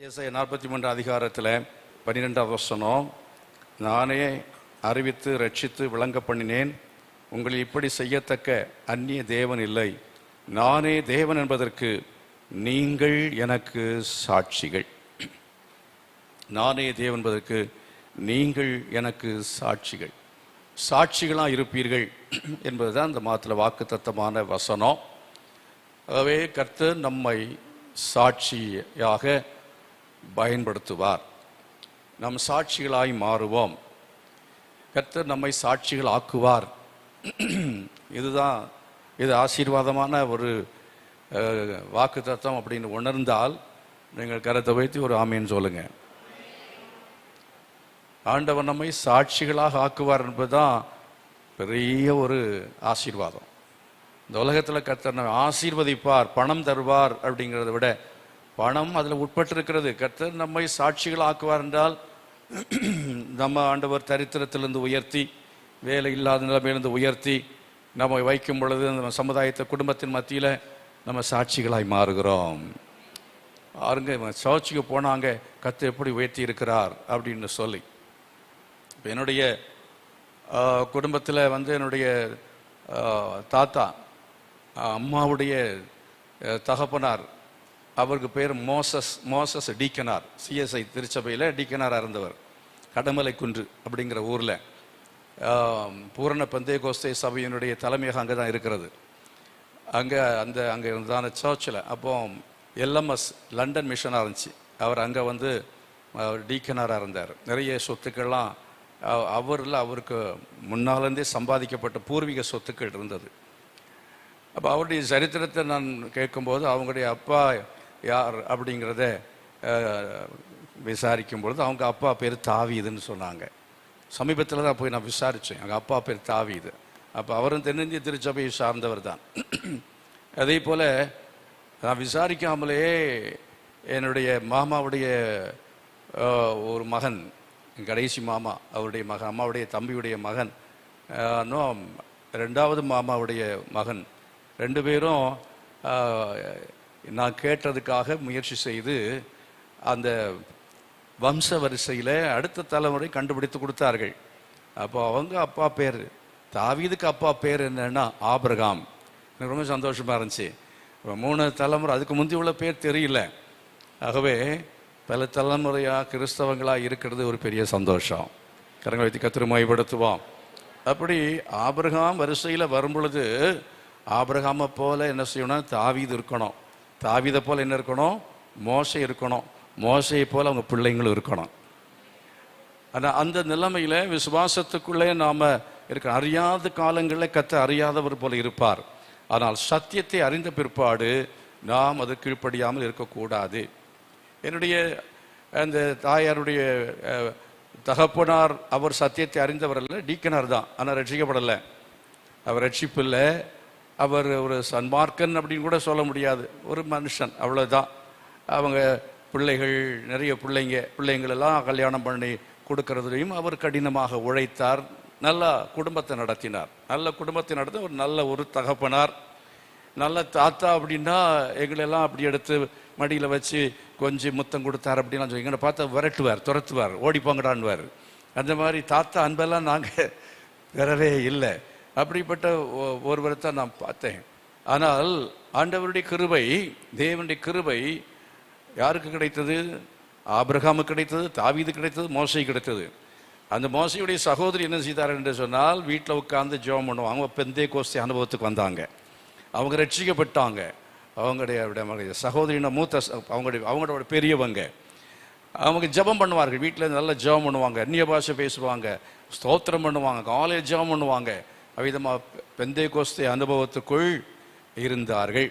ஏசாயா 43 அதிகாரத்தில் 12வது வசனம், நானே அறிவித்து ரட்சித்து விளங்க பண்ணினேன், உங்களை இப்படி செய்யத்தக்க அந்நிய தேவன் இல்லை, நானே தேவன் என்பதற்கு நீங்கள் எனக்கு சாட்சிகள். நானே தேவன் என்பதற்கு நீங்கள் எனக்கு சாட்சிகள், சாட்சிகளாக இருப்பீர்கள் என்பதுதான் இந்த மாதத்தில் வாக்குத்தத்தமான வசனம். ஆகவே கர்த்தர் நம்மை சாட்சியாக பயன்படுத்துவார். நம் சாட்சிகளாய் மாறுவோம். கர்த்தர் நம்மை சாட்சிகள் ஆக்குவார். இது ஆசீர்வாதமான ஒரு வாக்குத்தத்தம் அப்படின்னு உணர்ந்தால் நீங்கள் கருத்தை வைத்து ஒரு ஆமீன் சொல்லுங்க. ஆண்டவர் நம்மை சாட்சிகளாக ஆக்குவார் என்பதுதான் பெரிய ஒரு ஆசீர்வாதம். இந்த உலகத்தில் கர்த்தர் நம்மை ஆசீர்வதிப்பார், பணம் தருவார் அப்படிங்கிறத விட பணம் அதில் உட்பட்டிருக்கிறது. கர்த்தர் நம்மை சாட்சிகள் ஆக்குவார் என்றால் நம்ம ஆண்டவர் தரித்திரத்திலிருந்து உயர்த்தி, வேலை இல்லாத நிலைமையிலிருந்து உயர்த்தி நம்ம வைக்கும் பொழுது நம்ம சமுதாயத்தை குடும்பத்தின் மத்தியில் நம்ம சாட்சிகளாய் மாறுகிறோம். பாருங்க, சர்ச்சுக்கு போனாங்க, கர்த்தர் எப்படி உயர்த்தி இருக்கிறார் அப்படின்னு சொல்லி. இப்போ என்னுடைய குடும்பத்தில் என்னுடைய தாத்தா, அம்மாவுடைய தகப்பனார், அவருக்கு பேர் மோசஸ் டீக்கனார். சிஎஸ்ஐ திருச்சபையில் டீக்கனாராக இருந்தவர். கடமலை குன்று அப்படிங்கிற ஊரில் பூரண பெந்தேகோஸ்தே சபையினுடைய தலைமையாக அங்கே தான் இருக்கிறது. அங்கே இருந்தான சர்ச்சில் அப்போ எல்எம்எஸ் லண்டன் மிஷனாக இருந்துச்சு. அவர் அங்கே டீக்கனாராக இருந்தார். நிறைய சொத்துக்கள்லாம் அவருக்கு முன்னாலேருந்தே சம்பாதிக்கப்பட்ட பூர்வீக சொத்துக்கள் இருந்தது. அப்போ அவருடைய சரித்திரத்தை நான் கேட்கும்போது அவங்களுடைய அப்பா யார் அப்படிங்கிறத விசாரிக்கும் பொழுது அவங்க அப்பா பேர் தாவீதுன்னு சொன்னாங்க. சமீபத்தில் தான் போய் நான் விசாரித்தேன். எங்கள் அப்பா பேர் தாவீது. அப்போ அவரும் தென்னிந்திய திருச்சபையை சார்ந்தவர் தான். அதே போல் நான் விசாரிக்காமலேயே என்னுடைய மாமாவுடைய ஒரு மகன், கடைசி மாமா, அவருடைய மகன், அம்மாவுடைய தம்பியுடைய மகன், இன்னும் 2வது மாமாவுடைய மகன், 2 பேரும் நான் கேட்டதுக்காக முயற்சி செய்து அந்த வம்ச வரிசையில் அடுத்த தலைமுறை கண்டுபிடித்து கொடுத்தார்கள். அப்போ அவங்க அப்பா பேர், தாவீதுக்கு அப்பா பேர் என்னன்னா ஆபிரகாம். எனக்கு ரொம்ப சந்தோஷமாக இருந்துச்சு. 3 தலைமுறை, அதுக்கு முந்தி உள்ள பேர் தெரியல. ஆகவே பல தலைமுறையாக கிறிஸ்தவங்களாக இருக்கிறது ஒரு பெரிய சந்தோஷம். கரங்களை வைத்து கர்த்தரை மகிமைப்படுத்துவோம். அப்படி ஆபிரகாம் வரிசையில் வரும் பொழுது ஆபிரகாமை போல என்ன செய்யணும்? தாவீது இருக்கணும். தாவீதை போல் என்ன இருக்கணும்? மோசே இருக்கணும். மோசையை போல் அவங்க பிள்ளைங்களும் இருக்கணும். ஆனால் அந்த நிலைமையில் விசுவாசத்துக்குள்ளே நாம் இருக்க அறியாத காலங்களில் கர்த்தர் அறியாதவர் போல இருப்பார். ஆனால் சத்தியத்தை அறிந்த பிற்பாடு நாம் அது கீழ்ப்படியாமல் இருக்கக்கூடாது. என்னுடைய அந்த தாயாருடைய தகப்பனார் அவர் சத்தியத்தை அறிந்தவர் அல்ல, டீக்கனார் தான். ஆனால் ரட்சிக்கப்படலை. அவர் ரட்சிப்பு இல்லை. அவர் ஒரு சன்மார்க்கன் அப்படின்னு கூட சொல்ல முடியாது, ஒரு மனுஷன், அவ்வளோதான். அவங்க பிள்ளைகள், நிறைய பிள்ளைங்களெல்லாம் கல்யாணம் பண்ணி கொடுக்கறதுலையும் அவர் கடினமாக உழைத்தார். நல்ல குடும்பத்தை நடத்தினார். நல்ல குடும்பத்தை நடத்த ஒரு தகப்பனார். நல்ல தாத்தா அப்படின்னா எங்களெல்லாம் அப்படி எடுத்து மடியில் வச்சு கொஞ்சம் முத்தம் கொடுத்தார் அப்படின்லாம் சொல்லி எங்களை பார்த்தா விரட்டுவார், துரத்துவார், ஓடிப்போங்கடான்வார். அந்த மாதிரி தாத்தா அன்பெல்லாம் நாங்கள் பெறவே இல்லை. அப்படிப்பட்ட ஒருவரை தான் நான் பார்த்தேன். ஆனால் ஆண்டவருடைய கிருபை, தேவனுடைய கிருபை யாருக்கு கிடைத்தது? ஆபிரகாமுக்கு கிடைத்தது, தாவீது கிடைத்தது, மோசை கிடைத்தது. அந்த மோசையுடைய சகோதரி என்ன செய்தார் என்று சொன்னால், வீட்டில் உட்கார்ந்து ஜெபம் பண்ணுவாங்க. அவங்க பெந்தேகோஸ்தே அனுபவத்துக்கு வந்தாங்க. அவங்க ரட்சிக்கப்பட்டாங்க. அவங்களுடைய சகோதரின மூத்த, அவங்களோட பெரியவங்க, அவங்க ஜெபம் பண்ணுவார்கள். வீட்டில் நல்லா ஜெபம் பண்ணுவாங்க, அந்நிய பாஷை பேசுவாங்க, ஸ்தோத்திரம் பண்ணுவாங்க, காலையில் ஜெபம் பண்ணுவாங்க. அவ்விதமாக பெந்தேகோஸ்தே அனுபவத்துக்குள் இருந்தார்கள்.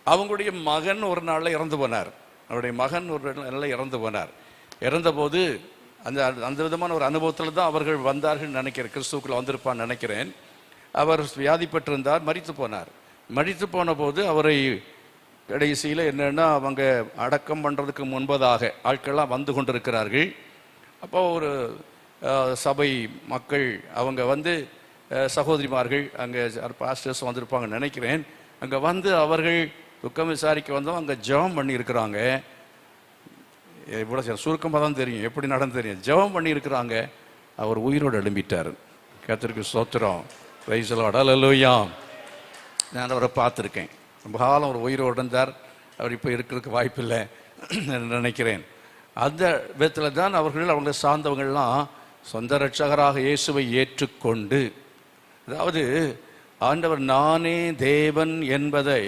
அவங்களுடைய மகன் ஒரு நாளில் இறந்து போனார். அவருடைய மகன் ஒரு நாளில் இறந்து போனார். இறந்தபோது அந்த விதமான ஒரு அனுபவத்தில் தான் அவர்கள் வந்தார்கள் நினைக்கிறேன். கிறிஸ்துவுக்குள்ள வந்திருப்பான்னு நினைக்கிறேன். அவர் வியாதிப்பட்டிருந்தார், மரித்து போனார். மரித்து போன போது அவரை கடைசியில் என்னென்னா அவங்க அடக்கம் பண்ணுறதுக்கு முன்பதாக ஆட்கள்லாம் வந்து கொண்டிருக்கிறார்கள். அப்போ ஒரு சபை மக்கள் அவங்க சகோதரிமார்கள், அங்கே பாஸ்டர்ஸ் வந்திருப்பாங்கன்னு நினைக்கிறேன். அங்கே அவர்கள் துக்கம் விசாரிக்க வந்தோம். அங்கே ஜெபம் பண்ணி இருக்கிறாங்க. இவ்வளோ சுருக்கமாக தான் தெரியும், எப்படி நடந்து தெரியும். ஜெபம் பண்ணியிருக்கிறாங்க, அவர் உயிரோடு எழும்பிட்டார். கர்த்தருக்கு ஸ்தோத்திரம். Praise the lord. ஹல்லேலூயா. நான் அவரை பார்த்துருக்கேன், ரொம்ப காலம் அவர் உயிரோடு இருந்தார். அவர் இப்போ இருக்கிறதுக்கு வாய்ப்பில்லை நினைக்கிறேன். அந்த விதத்தில் தான் அவங்களை சார்ந்தவங்கள்லாம் சொந்த ரட்சகராக இயேசுவை ஏற்றுக்கொண்டு, அதாவது ஆண்டவர் நானே தேவன் என்பதை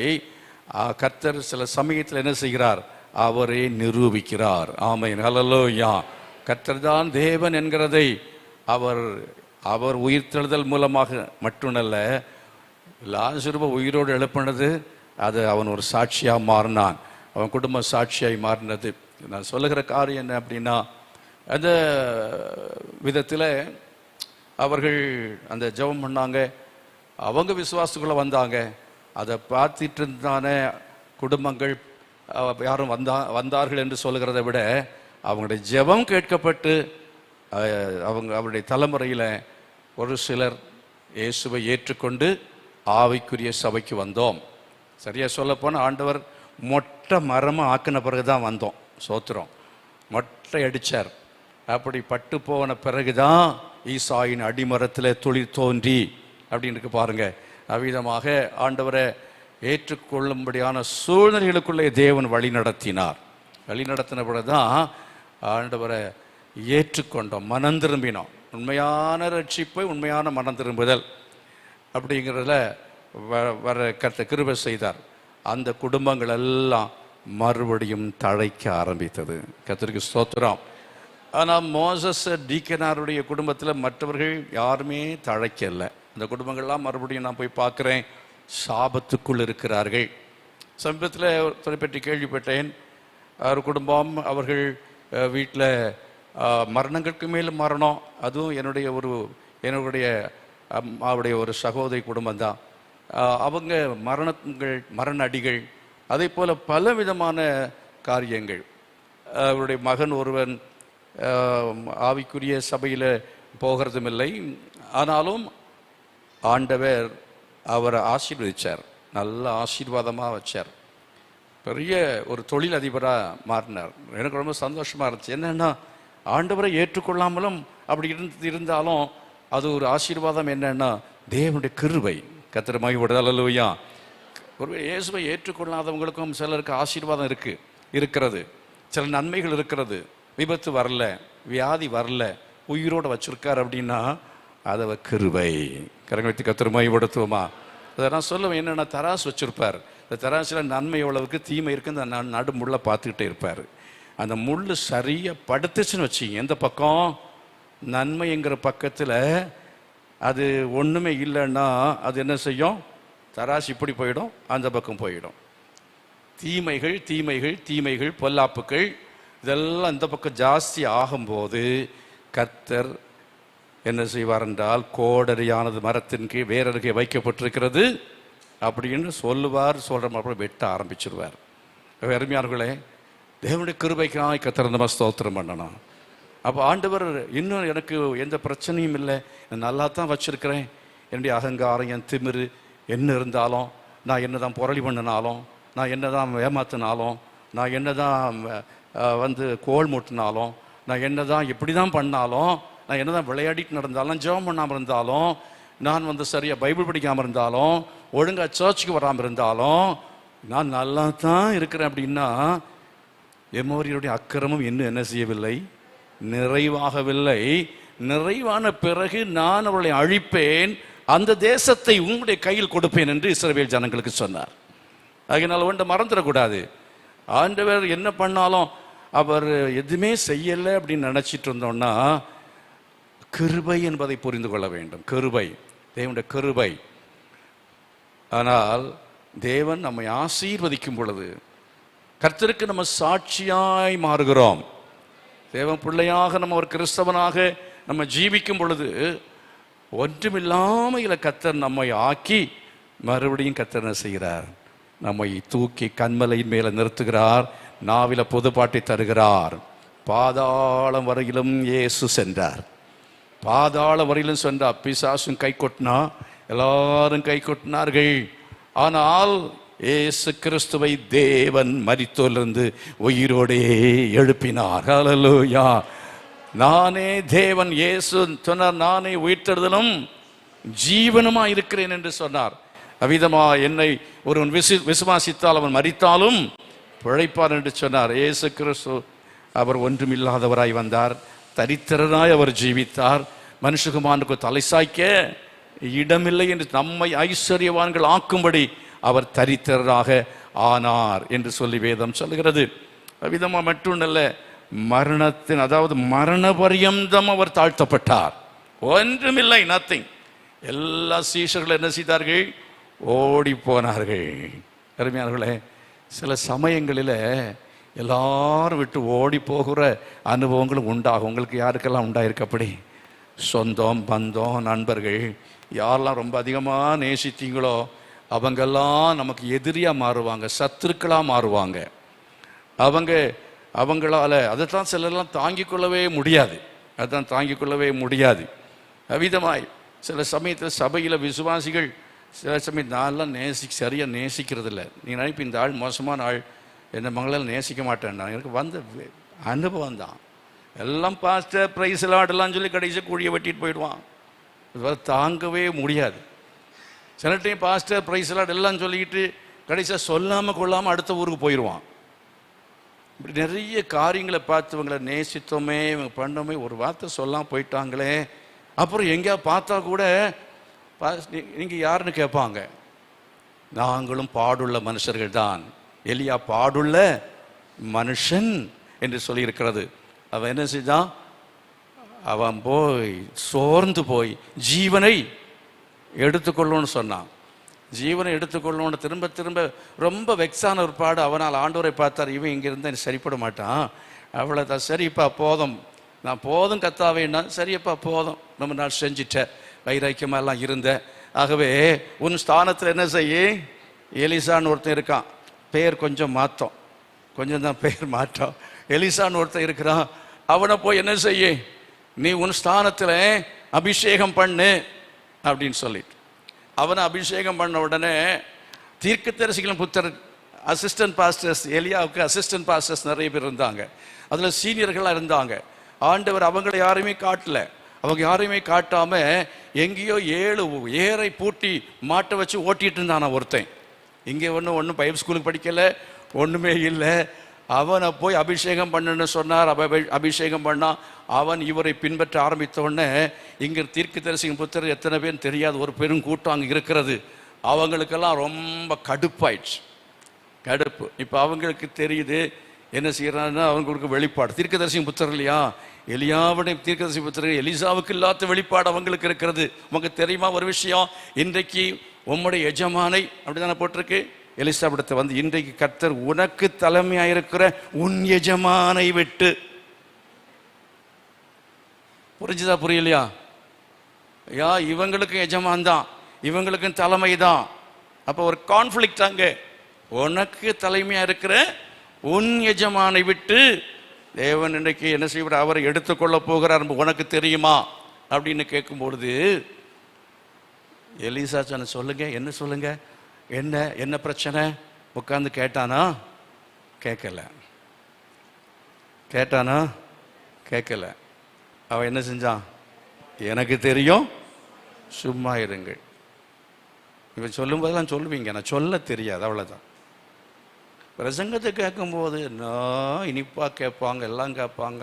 கர்த்தர் சில சமயத்தில் என்ன செய்கிறார், அவரே நிரூபிக்கிறார். ஆமென். ஹல்லேலூயா. கர்த்தர் தான் தேவன் என்கிறதை அவர் உயிர்த்தெழுதல் மூலமாக மட்டுமல்ல, லாசருவை உயிரோடு எழுப்பினது, அது அவன் ஒரு சாட்சியாக மாறினான், அவன் குடும்ப சாட்சியாய் மாறினது. நான் சொல்லுகிற காரியம் என்ன அப்படின்னா, அந்த விதத்தில் அவர்கள் அந்த ஜெபம் பண்ணாங்க, அவங்க விசுவாசத்துக்குள்ளே வந்தாங்க. அதை பார்த்துட்டு இருந்தான குடும்பங்கள் யாரும் வந்தார்கள் என்று சொல்லுகிறத விட, அவங்களுடைய ஜெபம் கேட்கப்பட்டு அவருடைய தலைமுறையில் ஒரு சிலர் இயேசுவை ஏற்றுக்கொண்டு ஆவிக்குரிய சபைக்கு வந்தோம். சரியாக சொல்லப்போனால் ஆண்டவர் மொட்டை மரமாக ஆக்கின பிறகு தான் வந்தோம். சோத்திரம். மொட்டை அடித்தார். அப்படி பட்டு போன பிறகு தான் ஈசாயின் அடிமரத்தில் துளிர் தோன்றி அப்படின்னு பாருங்க. அவ்விதமாக ஆண்டவரை ஏற்றுக்கொள்ளும்படியான சூழ்நிலைகளுக்குள்ளே தேவன் வழி நடத்தினார். வழி நடத்தின பிறகு தான் ஆண்டவரை ஏற்றுக்கொண்டோம், மனம் திரும்பினோம். உண்மையான ரட்சிப்பை, உண்மையான மனம் திரும்புதல் அப்படிங்கிறதுல வர கர்த்தர் கிருபை செய்தார். அந்த குடும்பங்கள் எல்லாம் மறுபடியும் தழைக்க ஆரம்பித்தது. கர்த்தருக்கு ஸ்தோத்திரம். ஆனால் மோசஸ் டீக்கனாருடைய குடும்பத்தில் மற்றவர்கள் யாருமே தழைக்கலை. அந்த குடும்பங்கள்லாம் மறுபடியும் நான் போய் பார்க்குறேன், சாபத்துக்குள் இருக்கிறார்கள். சமீபத்தில் ஒருத்தரை பற்றி கேள்விப்பட்டேன். ஒரு குடும்பம், அவர்கள் வீட்டில் மரணங்களுக்கு மேல் மரணம். அதுவும் என்னுடைய அவருடைய ஒரு சகோதரி குடும்பம்தான். அவங்க மரண அடிகள், அதே போல் பல விதமான காரியங்கள். அவருடைய மகன் ஒருவன் ஆவிக்குரிய சபையில் போகிறதும் இல்லை. ஆனாலும் ஆண்டவர் அவரை ஆசீர்வதிச்சார், நல்ல ஆசீர்வாதமாக வச்சார். பெரிய ஒரு தொழில் அதிபராக மாறினார். எனக்கு ரொம்ப சந்தோஷமாக இருந்துச்சு. என்னென்னா, ஆண்டவரை ஏற்றுக்கொள்ளாமலும் அப்படி இருந்தாலும் அது ஒரு ஆசீர்வாதம். என்னன்னா, தேவனுடைய கிருபை. கர்த்தர் மகிமைப்படுது. அல்லேலூயா. ஒரு இயேசுவை ஏற்றுக்கொள்ளாதவங்களுக்கும் சிலருக்கு ஆசீர்வாதம் இருக்கிறது, சில நன்மைகள் இருக்கிறது. விபத்து வரல, வியாதி வரல, உயிரோடு வச்சிருக்கார் அப்படின்னா அதை கிருபை. கரங்களை வைத்து கர்த்தர் மகிமைப்படுத்துவோமா? அதை நான் சொல்லுவேன். என்னென்னா, தராசு வச்சிருப்பார். இந்த தராசில் நன்மை எவ்வளவுக்கு தீமை இருக்குன்னு அந்த நடு முள்ளை பார்த்துக்கிட்டே இருப்பார். அந்த முள் சரியாக படுத்துச்சுன்னு வச்சிங்க, எந்த பக்கம் நன்மைங்கிற பக்கத்தில் அது ஒன்றுமே இல்லைன்னா அது என்ன செய்யும்? தராசு இப்படி போயிடும், அந்த பக்கம் போயிடும். தீமைகள் தீமைகள் தீமைகள் பொல்லாப்புகள் இதெல்லாம் இந்த பக்கம் ஜாஸ்தி ஆகும்போது கர்த்தர் என்ன செய்வார் என்றால், கோடரியானது மரத்தின் கீழ் வேறருகே வைக்கப்பட்டிருக்கிறது அப்படின்னு சொல்லுவார். சொல்கிற மாதிரி வெட்ட ஆரம்பிச்சிருவார். அருமையானவர்களே, தேவனுடைய கிருபைக்காய் கர்த்தரை நம்ம ஸ்தோத்திரம் பண்ணணும். அப்போ ஆண்டவர் இன்னும் எனக்கு எந்த பிரச்சனையும் இல்லை, நல்லா தான் வச்சுருக்கிறேன். என்னுடைய அகங்காரம், என் திமிரு என்ன இருந்தாலும், நான் என்ன தான் புரளி பண்ணினாலும், நான் என்ன தான் ஏமாத்தினாலும், நான் என்ன தான் கோல் மூட்டினாலும், நான் என்ன தான் எப்படி தான் பண்ணாலும், நான் என்ன தான் விளையாடிட்டு நடந்தாலும், ஜெபம் பண்ணாமல் இருந்தாலும், நான் சரியாக பைபிள் படிக்காமல் இருந்தாலும், ஒழுங்காக சர்ச்சுக்கு வராமல் இருந்தாலும், நான் நல்லா தான் இருக்கிறேன் அப்படின்னா எமோரியருடைய அக்கிரமம் இன்னும் என்ன செய்யவில்லை? நிறைவாகவில்லை. நிறைவான பிறகு நான் அவர்களை அழிப்பேன், அந்த தேசத்தை உங்களுடைய கையில் கொடுப்பேன் என்று இஸ்ரவேல் ஜனங்களுக்கு சொன்னார். அதனால் ஒன்றை மறந்துடக்கூடாது. ஆண்டவர் என்ன பண்ணாலும் அவர் எதுவுமே செய்யலை அப்படின்னு நினச்சிட்டு இருந்தோம்னா, கிருபை என்பதை புரிந்து கொள்ள வேண்டும். கிருபை, தேவனுடைய கிருபை. ஆனால் தேவன் நம்மை ஆசீர்வதிக்கும் பொழுது கர்த்தருக்கு நம்ம சாட்சியாய் மாறுகிறோம். தேவன் பிள்ளையாக நம்ம ஒரு கிறிஸ்தவனாக நம்ம ஜீவிக்கும் பொழுது ஒன்றுமில்லாமல் கர்த்தர் நம்மை ஆக்கி மறுபடியும் கர்த்தர் என்ன செய்கிறார்? நம்மை தூக்கி கண்மலையின் மேலே நிறுத்துகிறார், நாவில பொதுப்பாட்டை தருகிறார். பாதாளம் வரையிலும் இயேசு சென்றார். பாதாள வரையிலும் சென்றார். பிசாசும் கை கொட்டினா, எல்லாரும் கை கொட்டினார்கள். ஆனால் இயேசு கிறிஸ்துவை தேவன் மரித்தோரிலிருந்து உயிரோடே எழுப்பினார். ஹல்லேலூயா. நானே தேவன். இயேசு சொன்னார், நானே உயிர்த்தெழுதலும் ஜீவனுமா இருக்கிறேன் என்று சொன்னார். அவ்விதமா என்னை ஒருவன் விசுவாசித்தால் அவன் மரித்தாலும் பிழைப்பார் என்று சொன்னார். இயேசு கிறிஸ்து அவர் ஒன்றுமில்லாதவராய் வந்தார், தரித்திரனாய் அவர் ஜீவித்தார். மனுஷகுமாரனுக்கு தலை சாய்க்க இடமில்லை என்று நம்மை ஐஸ்வர்யவான்கள் ஆக்கும்படி அவர் தரித்திரராக ஆனார் என்று சொல்லி வேதம் சொல்லுகிறது. அவ்விதமா மட்டுமல்ல, மரணத்தின் அதாவது மரண பரியந்தம் அவர் தாழ்த்தப்பட்டார். ஒன்றுமில்லை, நத்திங். எல்லா சீஷர்கள் என்ன செய்தார்கள்? ஓடி போனார்கள். அருமையானவர்களே, சில சமயங்களில் எல்லாரும் விட்டு ஓடி போகிற அனுபவங்களும் உண்டாகும். உங்களுக்கு யாருக்கெல்லாம் உண்டாயிருக்கு அப்படி? சொந்தம், பந்தம், நண்பர்கள் யாரெல்லாம் ரொம்ப அதிகமாக நேசித்தீங்களோ அவங்கெல்லாம் நமக்கு எதிரியாக மாறுவாங்க, சத்துருக்களாக மாறுவாங்க. அவங்களால அதைத்தான் சிலரெல்லாம் தாங்கிக் கொள்ளவே முடியாது. அதுதான் தாங்கிக் கொள்ளவே முடியாது. அவ்விதமாய் சில சமயத்தில் சபையில் விசுவாசிகள் சில சமயம் நான்லாம் சரியாக நேசிக்கிறது இல்லை. நீங்கள் நினைப்பு இந்த ஆள் மோசமான ஆள், என்ன மங்களால் நேசிக்க மாட்டேன். எனக்கு வந்த அனுபவம் தான். எல்லாம் பாஸ்டர் பிரைஸ் எல்லாம் சொல்லி கடைசியாக கூடிய வெட்டிட்டு போயிடுவான். இது தாங்கவே முடியாது. சில டைம் பாஸ்டர் பிரைஸ் எல்லாம் சொல்லிக்கிட்டு கடைசியாக சொல்லாமல் கொள்ளாமல் அடுத்த ஊருக்கு போயிடுவான். இப்படி நிறைய காரியங்களை பார்த்து இவங்களை நேசித்தோமே, இவங்க பண்ணோமே, ஒரு வார்த்தை சொல்லாமல் போயிட்டாங்களே. அப்புறம் எங்கேயா பார்த்தா கூட நீங்கள் யாருன்னு கேட்பாங்க. நாங்களும் பாடுள்ள மனுஷர்கள் தான். எலியா பாடுள்ள மனுஷன் என்று சொல்லியிருக்கிறது. அவன் என்ன செஞ்சான்? அவன் போய் சோர்ந்து போய் ஜீவனை எடுத்துக்கொள்ளணும்னு சொன்னான். ஜீவனை எடுத்துக்கொள்ளணும்னு திரும்ப திரும்ப ரொம்ப வெக்ஸான ஒரு பாடு. அவனால் ஆண்டவரை பார்த்தார், இவன் இங்கே இருந்தால் சரிப்பட மாட்டான், அவ்வளோதான், சரிப்பா போதும், நான் போதும் கத்தாவேன்னா, சரியப்பா போதும், நம்ம நான் செஞ்சிட்டேன், வைராக்கியமாக எல்லாம் இருந்தேன். ஆகவே உன் ஸ்தானத்தில் என்ன செய்ய, எலிசான்னு ஒருத்தன் இருக்கான், பேர் கொஞ்சம் மாற்றோம், கொஞ்சம் தான் பேர் மாற்றோம். எலிசான்னு ஒருத்தன் இருக்கிறான், அவனை போய் என்ன செய்ய, நீ உன் ஸ்தானத்தில் அபிஷேகம் பண்ணு அப்படின்னு சொல்லிட்டு அவனை அபிஷேகம் பண்ண உடனே தீர்க்கதரிசிகளின் புத்தர் அசிஸ்டன்ட் பாஸ்டர்ஸ், எலியாவுக்கு அசிஸ்டன்ட் பாஸ்டர்ஸ் நிறைய பேர் இருந்தாங்க. அதில் சீனியர்களாக இருந்தாங்க. ஆண்டவர் அவங்களை யாரையுமே காட்டல. அவங்க யாரையுமே காட்டாம எங்கேயோ 7 ஏரை பூட்டி மாட்டை வச்சு ஓட்டிட்டு இருந்தான ஒருத்தன். இங்கே ஒன்றும் பைபிள் ஸ்கூலுக்கு படிக்கலை, ஒன்றுமே இல்லை. அவனை போய் அபிஷேகம் பண்ணுன்னு சொன்னார். அபிஷேகம் பண்ணால் அவன் இவரை பின்பற்ற ஆரம்பித்த உடனே இங்கே தீர்க்கதரிசியின் புத்தர் எத்தனை பேர் தெரியாது, ஒரு பெரும் கூட்டம் அங்கே இருக்கிறது. அவங்களுக்கெல்லாம் ரொம்ப கடுப்பாயிடுச்சு, கடுப்பு. இப்போ அவங்களுக்கு தெரியுது என்ன செய்யறாங்கன்னா, அவங்களுக்கு வெளிப்பாடு. தீர்க்கதரிசியின் புத்தர் இல்லையா, எலியாவுடைய தீர்க்கதரிசி புத்தர், எலிசாவுக்கு இல்லாத வெளிப்பாடு அவங்களுக்கு இருக்கிறது. உங்களுக்கு தெரியுமா ஒரு விஷயம், இன்றைக்கு உம்முடைய எஜமானை அப்படிதானே போட்டிருக்கு, எலிசாவிடத்தை வந்து, இன்றைக்கு கர்த்தர் உனக்கு தலைமையாயிருக்கிற உன் எஜமானை விட்டு. புரிஞ்சுதா புரியலையா? இவங்களுக்கும் எஜமான் தான், இவங்களுக்கும் தலைமை தான். அப்போ ஒரு கான்ஃப்ளிக்ட் அங்கே. உனக்கு தலைமையா இருக்கிற உன் எஜமானை விட்டு தேவன் இன்றைக்கு என்ன செய்வார், அவரை எடுத்துக்கொள்ள போகிறார், உனக்கு தெரியுமா அப்படின்னு கேட்கும்பொழுது எலிசா சொன்ன, சொல்லுங்க, என்ன சொல்லுங்க, என்ன பிரச்சனை உட்காந்து கேட்டானா? கேட்கல. கேட்டானா? கேட்கல. அவன் என்ன செஞ்சான்? எனக்கு தெரியும், சும்மா இருங்கள். இவன் சொல்லும் போதெல்லாம் சொல்லுவீங்க, நான் சொல்ல தெரியாது, அவ்வளோதான். பிரசங்கத்தை கேட்கும்போது நான் இனிப்பாக கேட்பாங்க, எல்லாம் கேட்பாங்க,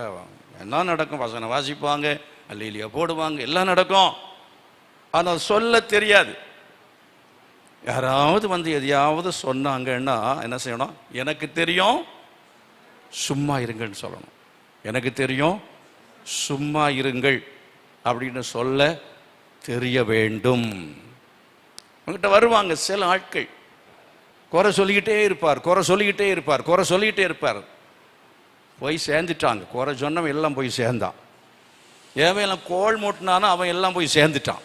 எல்லாம் நடக்கும், வசனம் வாசிப்பாங்க, அல்லேலூயா போடுவாங்க, எல்லாம் நடக்கும். ஆனால் சொல்ல தெரியாது. யாராவது வந்து எதையாவது சொன்னாங்கன்னா என்ன செய்யணும்? எனக்கு தெரியும், சும்மா இருங்கள்னு சொல்லணும். எனக்கு தெரியும், சும்மா இருங்கள் அப்படின்னு சொல்ல தெரிய வேண்டும். உங்ககிட்ட வருவாங்க சில ஆட்கள், குறை சொல்லிக்கிட்டே இருப்பார். போய் சேர்ந்துட்டாங்க. குறை சொன்னவன் எல்லாம் போய் சேர்ந்தான். எவன் எல்லாம் கோல் மூட்டினானோ அவன் எல்லாம் போய் சேர்ந்துட்டான்.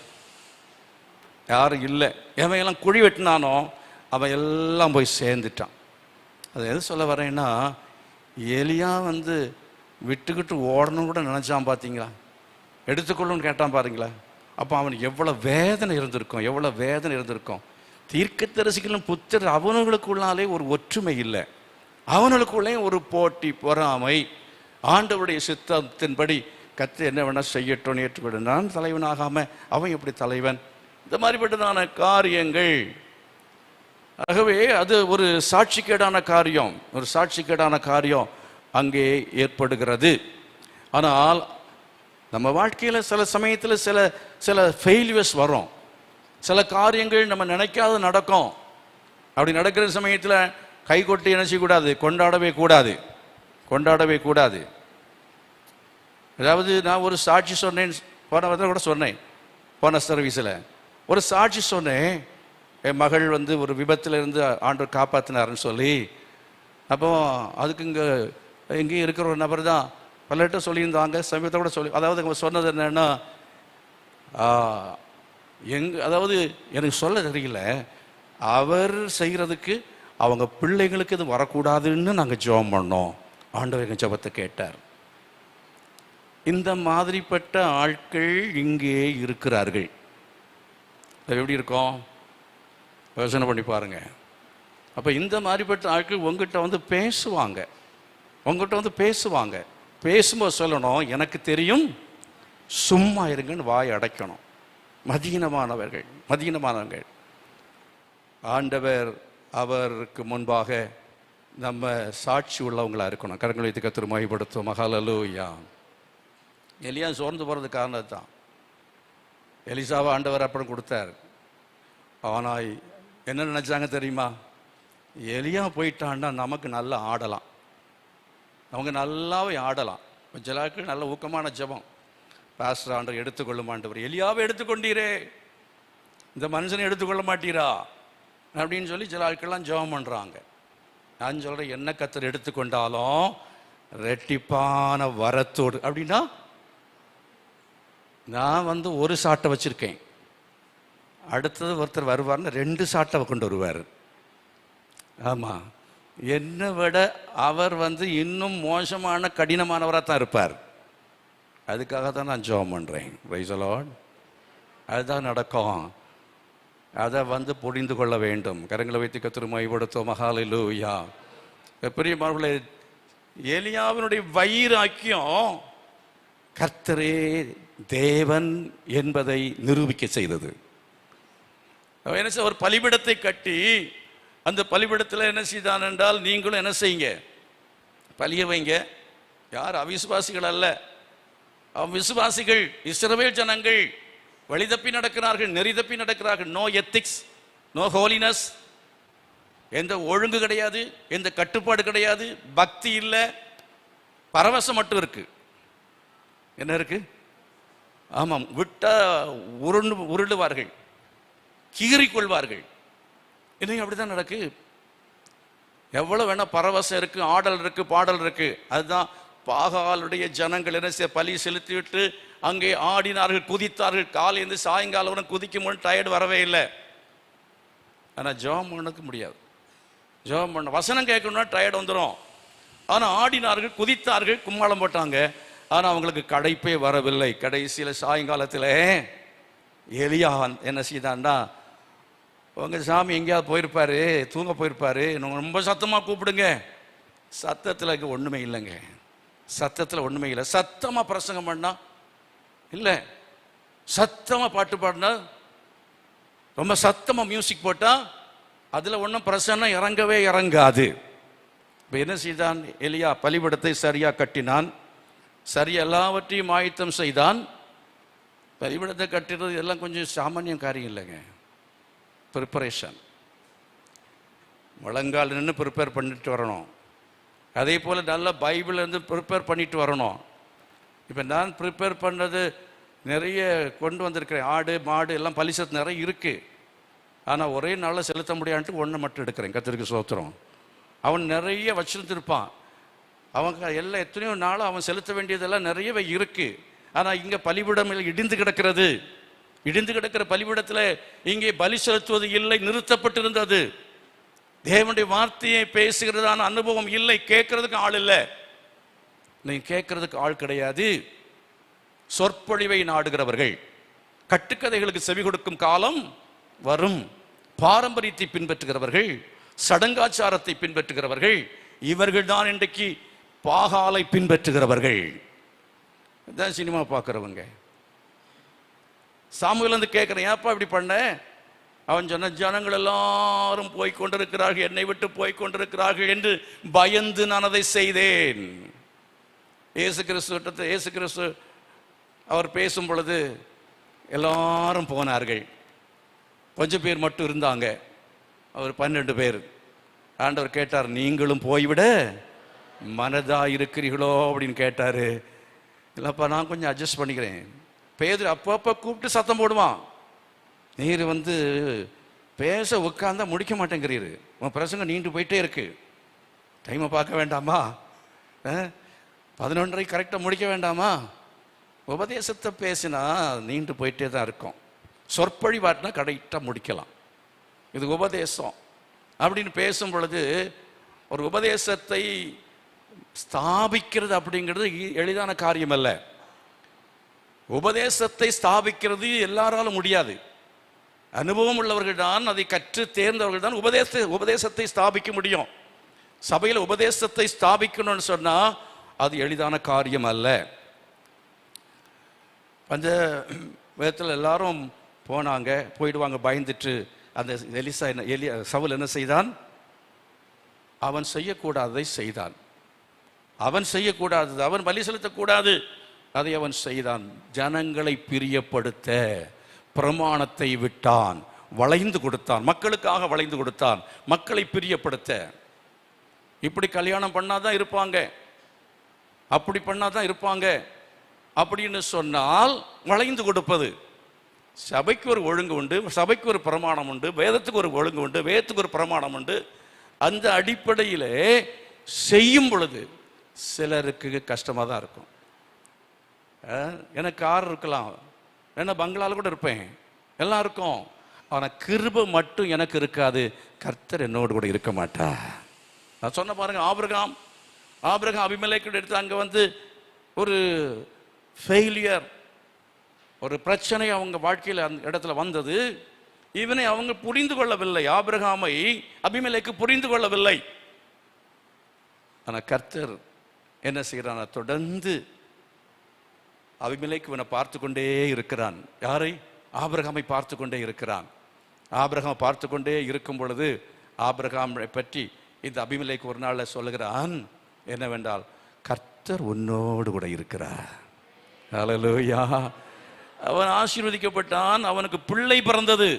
யாரும் இல்லை. எவன் எல்லாம் குழி வெட்டினானோ அவன் எல்லாம் போய் சேர்ந்துட்டான். அது எது சொல்ல வரேன்னா, எலியா வந்து விட்டுக்கிட்டு ஓடணும் கூட நினச்சான் பார்த்தீங்களா, எடுத்துக்கொள்ளுன்னு கேட்டான் பாருங்களா. அப்போ அவனுக்கு எவ்வளோ வேதனை இருந்திருக்கும். தீர்க்கதரிசிகளும் புத்தர் அவனுங்களுக்குள்ளாலே ஒரு ஒற்றுமை இல்லை, அவனுக்குள்ளே ஒரு போட்டி பொறாமை. ஆண்டவருடைய சித்தத்தின்படி கர்த்தர் என்ன வேணா செய்யட்டும், ஏற்றுக்கொண்டு நான் தலைவனாகாம அவன் எப்படி தலைவன், இந்த மாதிரிப்பட்டதான காரியங்கள். ஆகவே அது ஒரு சாட்சிக்கேடான காரியம், ஒரு சாட்சிக்கேடான காரியம் அங்கே ஏற்படுகிறது. ஆனால் நம்ம வாழ்க்கையில் சில சமயத்தில் சில சில ஃபெயிலியர்ஸ் வரும், சில காரியங்கள் நம்ம நினைக்காத நடக்கும். அப்படி நடக்கிற சமயத்தில் கை கொட்டி என்ன செய்யக்கூடாது, கொண்டாடவே கூடாது, கொண்டாடவே கூடாது. அதாவது நான் ஒரு சாட்சி சொன்னேன், போன வாரத்தில் கூட சொன்னேன், போன சர்வீஸில் ஒரு சாட்சி சொன்னேன். என் மகள் வந்து ஒரு விபத்தில் இருந்து ஆண்டவர் காப்பாற்றினாருன்னு சொல்லி. அப்போ அதுக்கு இங்கே இருக்கிற ஒரு நபர் தான் பலர்கிட்ட சொல்லியிருந்தாங்க, சமயத்தை கூட சொல்லி. அதாவது அவங்க சொன்னது என்னன்னா, அதாவது எனக்கு சொல்ல தெரியல, அவர் செய்கிறதுக்கு அவங்க பிள்ளைங்களுக்கு இது வரக்கூடாதுன்னு நாங்கள் ஜெபம் பண்ணோம், ஆண்டவர் எங்கள் ஜெபத்தை கேட்டார். இந்த மாதிரிப்பட்ட ஆட்கள் இங்கே இருக்கிறார்கள். எப்படி இருக்கும் யோசனை பண்ணி பாருங்க. அப்போ இந்த மாதிரிப்பட்ட ஆட்கள் உங்ககிட்ட வந்து பேசுவாங்க, உங்ககிட்ட வந்து பேசுவாங்க. பேசும்போது சொல்லணும், எனக்கு தெரியும், சும்மா இருங்கன்னு வாய் அடைக்கணும். மதீனமானவர்கள். ஆண்டவர் அவருக்கு முன்பாக நம்ம சாட்சி உள்ளவங்களா இருக்கணும். கரங்களை வைத்து கர்த்தரை மகிமைப்படுத்தும். ஹல்லேலூயா. எலியா சோர்ந்து போகிறது காரணத்தான். எலிசாவை ஆண்டவர் அப்புறம் கொடுத்தார். ஆனால் என்ன நினைச்சாங்க தெரியுமா, எலியா போயிட்டான்னா நமக்கு நல்லா ஆடலாம், அவங்க நல்லாவே ஆடலாம். கொஞ்ச நாட்கள் நல்ல ஊக்கமான ஜெபம், பாஸ்டர் ஆண்டவர் எடுத்துக்கொள்ளும் ஆண்டவர், எலியாவை எடுத்துக்கொண்டீரே, இந்த மனுஷனை எடுத்துக்கொள்ள மாட்டீரா அப்படின்னு சொல்லி சில ஆட்கள்லாம் ஜெபம் பண்ணுறாங்க. நான் சொல்கிறேன், என்ன கர்த்தர் எடுத்துக்கொண்டாலும் ரெட்டிப்பான வரத்தோடு. அப்படின்னா நான் வந்து ஒரு சாட்டை வச்சுருக்கேன், அடுத்தது ஒருத்தர் வருவார்னு 2 சாட்டை கொண்டு வருவார். ஆமாம், என்னை விட அவர் வந்து இன்னும் மோசமான கடினமானவராக தான் இருப்பார். அதுக்காக தான் நான் ஜெபம் பண்ணுறேன். Price the Lord. அதுதான் நடக்கும். அதை வந்து புரிந்து கொள்ள வேண்டும். கரங்களை வைத்து கர்த்தரை மகிமைப்படுத்தும். ஹல்லேலூயா. பிரியமானவர்களே, எலியாவினுடைய வைராக்கியம் கர்த்தரே தேவன் என்பதை நிரூபிக்க செய்தது. என்ன செய்ய, ஒரு பலிபீடத்தை கட்டி அந்த பலிபீடத்தில் என்ன செய்தான் என்றால், நீங்களும் என்ன செய்யுங்க, பலிய வைங்க. யார்? அவிசுவாசிகள் அல்ல, விசுவாசிகள். இஸ்ரவேல் ஜனங்கள் வழி தப்பி நடக்கிறார்கள், நெறி தப்பி நடக்கிறார்கள். நோ எத்திக்ஸ், நோ ஹோலினஸ், எந்த ஒழுங்கு கிடையாது, எந்த கட்டுப்பாடு கிடையாது, பக்தி இல்லை, பரவசம் மட்டும் இருக்கு. என்ன இருக்கு? ஆமாம், விட்டா உருளுவார்கள், கீறிக்கொள்வார்கள். இன்னைக்கு அப்படிதான் நடக்கு. எவ்வளவு வேணா பரவசம் இருக்கு, ஆடல் இருக்கு, பாடல் இருக்கு. அதுதான் பாகாலுடைய ஜனங்கள் என்ன பலி செலுத்திவிட்டு அங்கே ஆடினார்கள், குதித்தார்கள். காலையிலிருந்து சாயங்காலம் வரை குதிக்கும் போது டயர்டு வரவே இல்லை. ஆனால் ஜெபம் பண்ணக்கு முடியாது. ஜெபம் பண்ண வசனம் கேட்கணும்னா டயர்டு வந்துடும். ஆனால் ஆடினார்கள், குதித்தார்கள், கும்மாளம் போட்டாங்க. ஆனால் அவங்களுக்கு களைப்பே வரவில்லை. கடைசியில் சாயங்காலத்தில் எலியா என்ன செய்தான்டா, உங்கள் சாமி எங்கேயாவது போயிருப்பாரு, தூங்க போயிருப்பாரு, நீங்கள் ரொம்ப சத்தமாக கூப்பிடுங்க. சத்தத்தில் ஒன்றுமே இல்லைங்க, சத்தத்தில் ஒன்றுமே இல்லை. சத்தமாக பிரசங்கம் பண்ணா இல்லை, சத்தமாக பாட்டு பாடினா, ரொம்ப சத்தமாக மியூசிக் போட்டால் அதில் ஒன்றும் பிரசன்னம் இறங்கவே இறங்காது. இப்போ என்ன செய்தான் எலியா? பலிபீடத்தை சரியாக கட்டினான், சரி எல்லாவற்றையும் ஆயத்தம் செய்தான். பலிபீடத்தை கட்டுறது எல்லாம் கொஞ்சம் சாமானியம் காரியம் இல்லைங்க. ப்ரிப்பரேஷன், முழங்கால் நின்று ப்ரிப்பேர் பண்ணிட்டு வரணும். அதே போல் நல்லா பைபிள் இருந்து ப்ரிப்பேர் பண்ணிட்டு வரணும். இப்போ நான் ப்ரிப்பேர் பண்ணது நிறைய கொண்டு வந்திருக்கிறேன். ஆடு மாடு எல்லாம் பலிசத்து நிறைய இருக்குது. ஆனால் ஒரே நாளில் செலுத்த முடியான்ட்டு ஒன்றை மட்டும் எடுக்கிறேன். கர்த்தருக்கு ஸ்தோத்திரம். அவன் நிறைய வச்சிருந்துருப்பான். அவங்க எல்லாம் எத்தனையோ நாளும் அவன் செலுத்த வேண்டியதெல்லாம் நிறையவே இருக்குது. ஆனால் இங்கே பலிபீடம் இடிந்து கிடக்கிறது. இடிந்து கிடக்கிற பலிபீடத்தில் இங்கே பலி செலுத்துவது இல்லை, நிறுத்தப்பட்டிருந்தது. தேவனுடைய வார்த்தையை பேசுகிறதான அனுபவம் இல்லை, கேட்கறதுக்கு ஆள் இல்லை. நீங்க கேட்கறதுக்கு ஆள் கிடையாது. சொற்பொழிவை நாடுகிறவர்கள், கட்டுக்கதைகளுக்கு செவி கொடுக்கும் காலம் வரும். பாரம்பரியத்தை பின்பற்றுகிறவர்கள், சடங்காச்சாரத்தை பின்பற்றுகிறவர்கள், இவர்கள் தான் இன்றைக்கு பாகாலை பின்பற்றுகிறவர்கள். இதான் சினிமா பார்க்குறவங்க. சாமுவேல் வந்து கேட்குறேன், ஏப்பா இப்படி பண்ண? அவன் சொன்ன, ஜனங்கள் எல்லாரும் போய்கொண்டிருக்கிறார்கள், என்னை விட்டு போய்கொண்டிருக்கிறார்கள் என்று பயந்து நான் அதை செய்தேன். இயேசு கிறிஸ்து அவர் பேசும் பொழுது எல்லாரும் போனார்கள், கொஞ்சம் பேர் மட்டும் இருந்தாங்க, அவர் 12 பேர். ஆண்டவர் கேட்டார், நீங்களும் போய்விட மனதா இருக்கிறீர்களோ அப்படின்னு கேட்டார். இல்லைப்பா, நான் கொஞ்சம் அட்ஜஸ்ட் பண்ணிக்கிறேன். பேதுரு அப்பப்போ கூப்பிட்டு சத்தம் போடுவான், நீர் வந்து பேச உட்காந்தா முடிக்க மாட்டேங்கிறீரு, உன் பிரசங்கம் நீண்டு போயிட்டே இருக்கு, டைமை பார்க்க வேண்டாமா? 11:30 கரெக்டாக முடிக்க வேண்டாமா? உபதேசத்தை பேசினா நீண்டு போயிட்டே தான் இருக்கும், சொற்பொழிவாட்டினா கரெக்டாக முடிக்கலாம். இது உபதேசம் அப்படின்னு பேசும் பொழுது, ஒரு உபதேசத்தை ஸ்தாபிக்கிறது அப்படிங்கிறது எளிதான காரியம் அல்ல. உபதேசத்தை ஸ்தாபிக்கிறது எல்லாராலும் முடியாது. அனுபவம் உள்ளவர்கள் தான், அதை கற்று தேர்ந்தவர்கள் தான் உபதேசத்தை ஸ்தாபிக்க முடியும். சபையில் உபதேசத்தை ஸ்தாபிக்கணும்னு சொன்னா அது எளிதான காரியம் அல்ல. அந்த விதத்தில் எல்லாரும் போனாங்க, போயிடுவாங்க பயந்துட்டு. அந்த சவுல் என்ன செய்தான்? அவன் செய்யக்கூடாததை செய்தான். அவன் பலி செலுத்தக்கூடாது, அதை அவன் செய்தான். ஜனங்களை பிரியப்படுத்த பிரமாணத்தை விட்டான், வளைந்து கொடுத்தான், மக்களுக்காக வளைந்து கொடுத்தான், மக்களை பிரியப்படுத்த. இப்படி கல்யாணம் பண்ணாதான் இருப்பாங்க, அப்படி பண்ணாதான் இருப்பாங்க அப்படின்னு சொன்னால் வளைந்து கொடுப்பது. சபைக்கு ஒரு ஒழுங்கு உண்டு, சபைக்கு ஒரு பிரமாணம் உண்டு, வேதத்துக்கு ஒரு ஒழுங்கு உண்டு, வேதத்துக்கு ஒரு பிரமாணம் உண்டு. அந்த அடிப்படையில் செய்யும் பொழுது சிலருக்கு கஷ்டமாக தான் இருக்கும். எனக்கு கார் இருக்கலாம், என்ன பங்களாவில் கூட இருப்பேன், எல்லாம் இருக்கும், ஆனால் கிருபை மட்டும் எனக்கு இருக்காது. கர்த்தர் என்னோடு கூட இருக்க மாட்டா. நான் சொன்ன பாருங்க, ஆபிரகாம் அபிமெலேக்கு எடுத்து அங்கே வந்து ஒரு ஃபெயிலியர், ஒரு பிரச்சனை அவங்க வாழ்க்கையில் அந்த இடத்துல வந்தது. இவனை அவங்க புரிந்து கொள்ளவில்லை, ஆபிரகாமை அபிமெலேக்கு புரிந்து கொள்ளவில்லை. ஆனால் கர்த்தர் என்ன செய்கிறான்? தொடர்ந்து அபிமெலேக்கு இவனை பார்த்து கொண்டே இருக்கிறான். யாரை? ஆபிரகாமை பார்த்து கொண்டே இருக்கிறான். ஆபிரகாம் பார்த்து கொண்டே இருக்கும் பொழுது ஆபிரகாமை பற்றி இந்த அபிமெலேக்கு ஒரு நாள் சொல்லுகிறான், என்னவென்றால், கர்த்தர் உன்னோடு கூட இருக்கிறார். ஹல்லேலூயா. அவன் ஆசீர்வதிக்கப்பட்டான், அவனுக்கு பிள்ளை பிறந்தது.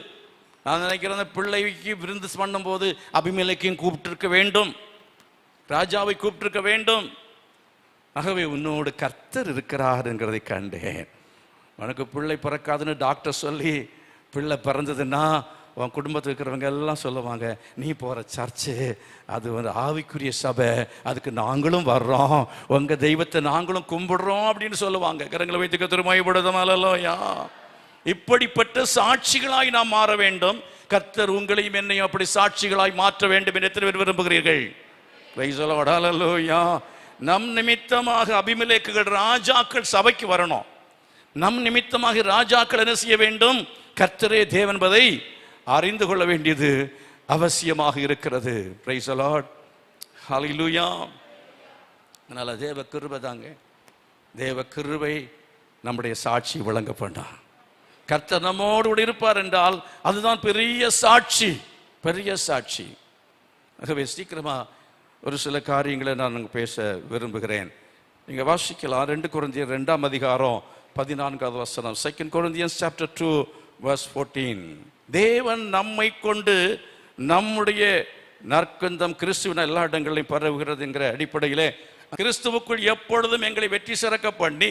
நான் நினைக்கிறேன், பிள்ளைக்கு விருந்து பண்ணும்போது அபிமெலேக்கையும் கூப்பிட்டிருக்க வேண்டும், ராஜாவை கூப்பிட்டிருக்க வேண்டும். ஆகவே உன்னோடு கர்த்தர் இருக்கிறார் என்கிறதை கண்டேன். உனக்கு பிள்ளை பிறக்காதுன்னு டாக்டர் சொல்லி பிள்ளை பிறந்ததுன்னா உன் குடும்பத்தில் இருக்கிறவங்க எல்லாம் சொல்லுவாங்க, நீ போகிற சர்ச்சு அது வந்து ஆவிக்குரிய சபை, அதுக்கு நாங்களும் வர்றோம், உங்கள் தெய்வத்தை நாங்களும் கும்பிடுறோம் அப்படின்னு சொல்லுவாங்க. கரங்களை வைத்துக்க திருமயப்படுதமாலோயா. இப்படிப்பட்ட சாட்சிகளாய் நாம் மாற வேண்டும். கர்த்தர் உங்களையும் என்னையும் அப்படி சாட்சிகளாய் மாற்ற வேண்டும் என்று எத்தனை பேர் விரும்புகிறீர்கள்? நம் நிமித்தமாக அபிமெலேக்குகள் ராஜாக்கள் சபைக்கு வரணும். நம் நிமித்தமாக ராஜாக்கள் என்ன செய்ய வேண்டும்? கர்த்தரே தேவன் என்பதை அறிந்து கொள்ள வேண்டியது அவசியமாக இருக்கிறது. Praise the lord. ஹல்லேலூயா. அதனால தேவ கிருபை தாங்க, தேவ கிருபை நம்முடைய சாட்சி விளங்க வேண்டாம். கர்த்தர் நம்மோடு கூட இருப்பார் என்றால் அதுதான் பெரிய சாட்சி, பெரிய சாட்சி. ஆகவே சீக்கிரமா ஒரு சில காரியங்களை நான் பேச விரும்புகிறேன். நீங்க வாசிக்கலாம், 2 கொரிந்தியர் 2ஆம் அதிகாரம் 14வது வசனம். 2 Corinthians chapter 2 verse 14. தேவன் நம்மை கொண்டு நம்முடைய நற்கந்தம் கிறிஸ்துவின் எல்லா இடங்களிலும் பரவுகிறது என்கிற அடிப்படையிலே கிறிஸ்துவுக்குள் எப்பொழுதும் எங்களை வெற்றி சிறக்க பண்ணி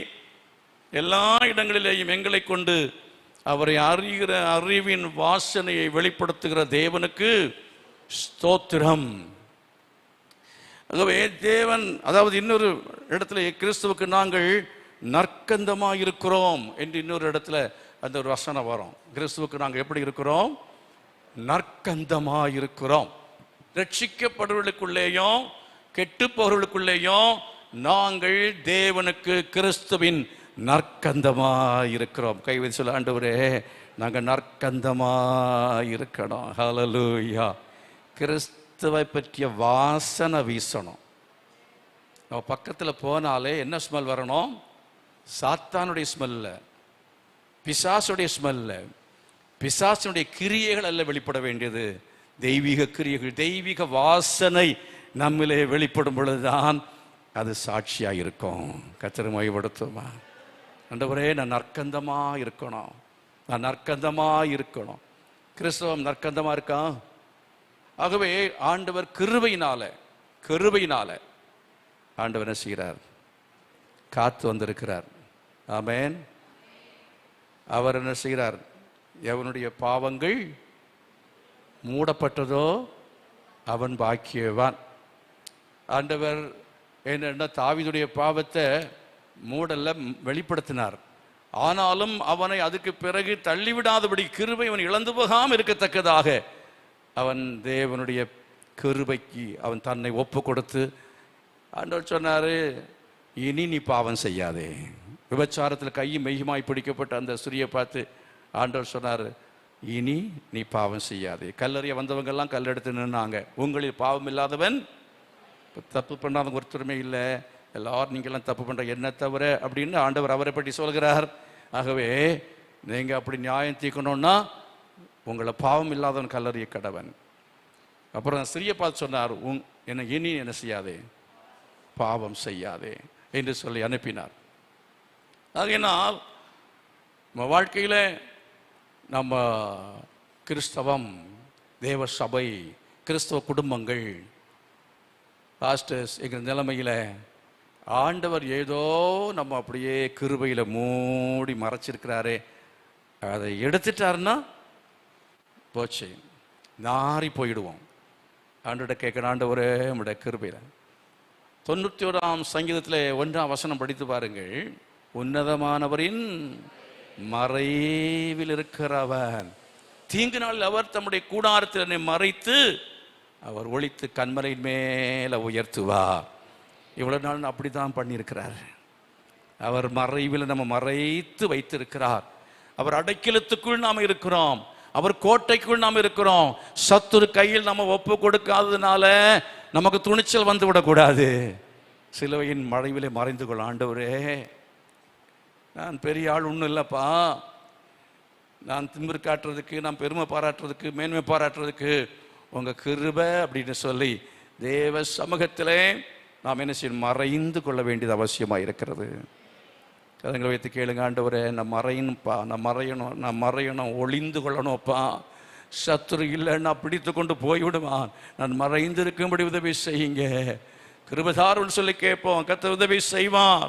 எல்லா இடங்களிலேயும் எங்களை கொண்டு அவரை அறிகிற அறிவின் வாசனையை வெளிப்படுத்துகிற தேவனுக்கு ஸ்தோத்திரம். ஆகவே தேவன், அதாவது இன்னொரு இடத்துல கிறிஸ்துவுக்கு நாங்கள் நற்கந்தமாக இருக்கிறோம் என்று இன்னொரு இடத்துல அந்த ஒரு வசனம் வரும். கிறிஸ்துவுக்கு நாங்கள் எப்படி இருக்கிறோம்? நற்கந்தமாக இருக்கிறோம். ரட்சிக்கப்படுவர்களுக்குள்ளேயும் கெட்டுப்பவர்களுக்குள்ளேயும் நாங்கள் தேவனுக்கு கிறிஸ்துவின் நற்கந்தமாக இருக்கிறோம். கைவிதி சொல்ல, ஆண்டவரே நாங்கள் நற்கந்தமாக இருக்கணும். ஹல்லேலூயா. கிறிஸ்துவை பற்றிய வாசனை வீசணும். நம்ம பக்கத்தில் போனாலே என்ன ஸ்மெல் வரணும்? சாத்தானுடைய ஸ்மெல்ல, பிசாசுடைய ஸ்மெல்ல, பிசாசுடைய கிரியைகள் அல்ல வெளிப்பட வேண்டியது, தெய்வீக கிரியைகள். தெய்வீக வாசனை நம்மிலே வெளிப்படும் பொழுதுதான் அது சாட்சியாக இருக்கும். கர்த்தரை மகிமைப்படுத்துமா. ஆண்டவரே, நான் நற்கந்தமாக இருக்கணும், நான் நற்கந்தமாக இருக்கணும். கிறிஸ்தவம் நற்கந்தமாக இருக்கா? ஆகவே ஆண்டவர் கிருபையினால ஆண்டவர் என்ன செய்கிறார்? காத்து வந்திருக்கிறார். ஆமென். அவர் என்ன செய்கிறார்? எவனுடைய பாவங்கள் மூடப்பட்டதோ அவன் பாக்கியவான். ஆண்டவர் என்ன தாவீதுடைய பாவத்தை மூடல்ல, வெளிப்படுத்தினார். ஆனாலும் அவனை அதுக்கு பிறகு தள்ளிவிடாதபடி கிருபை அவன் இழந்து போகாமல் இருக்கத்தக்கதாக அவன் தேவனுடைய கிருபைக்கு அவன் தன்னை ஒப்பு கொடுத்து ஆண்டவர் சொன்னாரு, இனி நீ பாவம் செய்யாதே. விபச்சாரத்தில் கையும் மெய்யுமாய் பிடிக்கப்பட்ட அந்த ஸ்திரியை பார்த்து ஆண்டவர் சொன்னார், இனி நீ பாவம் செய்யாதே. கல்லறிய வந்தவங்கெல்லாம் கல்லெடுத்து நின்னாங்க. உங்களில் பாவம் இல்லாதவன், தப்பு பண்ணாதவங்க ஒருத்தருமே இல்லை, எல்லாரும் நீங்கள்லாம் தப்பு பண்ணுற என்ன தவிர அப்படின்னு ஆண்டவர் அவரை பற்றி சொல்கிறார். ஆகவே நீங்கள் அப்படி நியாயம் தீர்க்கணும்னா உங்களை பாவம் இல்லாதவன் கல்லறிய கடவன். அப்புறம் சிறிய பார்த்து சொன்னார், என்ன இனி என்ன செய்யாதே, பாவம் செய்யாதே என்று சொல்லி அனுப்பினார். ஆகையினால் நம்ம வாழ்க்கையில் நம்ம கிறிஸ்தவம், தேவ சபை, கிறிஸ்தவ குடும்பங்கள், பாஸ்டர்ஸ் என்கிற நிலைமையில் ஆண்டவர் ஏதோ நம்ம அப்படியே கிருபையில் மூடி மறைச்சிருக்கிறாரே, அதை எடுத்துட்டாருன்னா போச்சு, நாரி போயிடுவோம். ஆண்டோட கேட்கணும், ஆண்டவரே நம்முடைய கிருபையில். 91ஆம் சங்கீதத்தில் 1ஆம் வசனம் படித்து பாருங்கள். உன்னதமானவரின் மறைவில் இருக்கிறவன், தீங்கு நாளில் அவர் தம்முடைய கூடாரத்தில் என்னை மறைத்து அவர் ஒளித்து கண்மலையின் மேல உயர்த்துவார். இவ்வளவு நாள் அப்படி தான் பண்ணியிருக்கிறார். அவர் மறைவில் நம்ம மறைத்து வைத்திருக்கிறார். அவர் அடைக்கலத்துக்குள் நாம் இருக்கிறோம், அவர் கோட்டைக்குள் நாம் இருக்கிறோம். சத்துரு கையில் நம்ம ஒப்பு கொடுக்காததுனால நமக்கு துணிச்சல் வந்து விடக்கூடாது. சிலுவையின் மறைவிலே மறைந்து கொள்ள, ஆண்டவரே நான் பெரிய ஆள் ஒன்றும் இல்லைப்பா, நான் திமிரு காட்டுறதுக்கு, நான் பெருமை பாராட்டுறதுக்கு, மேன்மை பாராட்டுறதுக்கு உங்கள் கிருபை அப்படின்னு சொல்லி தேவ சமூகத்திலே நாம் என்ன செய்யணும்? மறைந்து கொள்ள வேண்டியது அவசியமாக இருக்கிறது. கதங்களை வைத்து கேளுங்க, ஆண்டவரே நான் மறையணும்ப்பா, நான் மறையணும், ஒளிந்து கொள்ளணும்ப்பா. சத்துரு இல்லைன்னா பிடித்து கொண்டு போய்விடுவான். நான் மறைந்து இருக்கும்படி உதவி செய்யுங்க, கிருபைதாருன்னு சொல்லி கேட்போம். கர்த்தர் உதவி செய்வான்.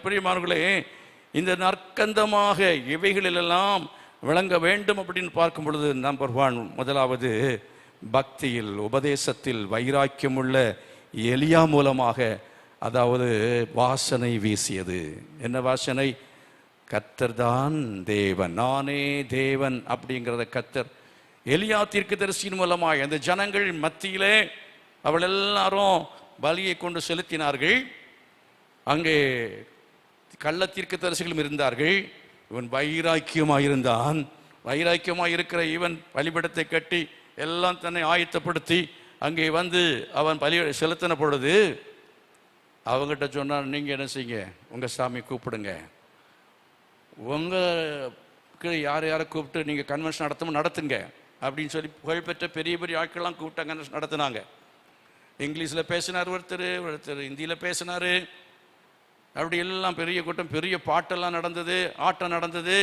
பிரியமானவர்களே, இந்த நற்கந்தமாக இவைகளிலெல்லாம் விளங்க வேண்டும் அப்படின்னு பார்க்கும் பொழுது நம்பர் 1, முதலாவது பக்தியில், உபதேசத்தில் வைராக்கியமுள்ள எலியா மூலமாக, அதாவது வாசனை வீசியது. என்ன வாசனை? கர்த்தர் தான் தேவன், நானே தேவன் அப்படிங்கிறத கர்த்தர் எலியா தீர்க்கதரிசியின் மூலமாக அந்த ஜனங்கள் மத்தியிலே அவள் எல்லாரும் பலியை கொண்டு செலுத்தினார்கள். அங்கே கள்ள தீர்க்கதரிசிகளும் இருந்தார்கள். இவன் வைராக்கியமாக இருந்தான். வைராக்கியமாக இருக்கிற இவன் பலிபீடத்தை கட்டி எல்லாம் தன்னை ஆயத்தப்படுத்தி அங்கே வந்து அவன் பலி செலுத்தின பொழுது அவங்ககிட்ட சொன்னான், நீங்கள் என்ன செய்யுங்க, உங்கள் சாமி கூப்பிடுங்க, உங்களுக்கு யாரை கூப்பிட்டு நீங்கள் கன்வென்ஷன் நடத்துங்க அப்படின்னு சொல்லி புகழ்பெற்ற பெரிய பெரிய ஆட்கள்லாம் கூப்பிட்டாங்க, நடத்தினாங்க. இங்கிலீஷில் பேசினார் ஒருத்தர் ஹிந்தியில் பேசினார். அப்படி எல்லாம் பெரிய கூட்டம், பெரிய பாட்டெல்லாம் நடந்தது, ஆட்டம் நடந்தது,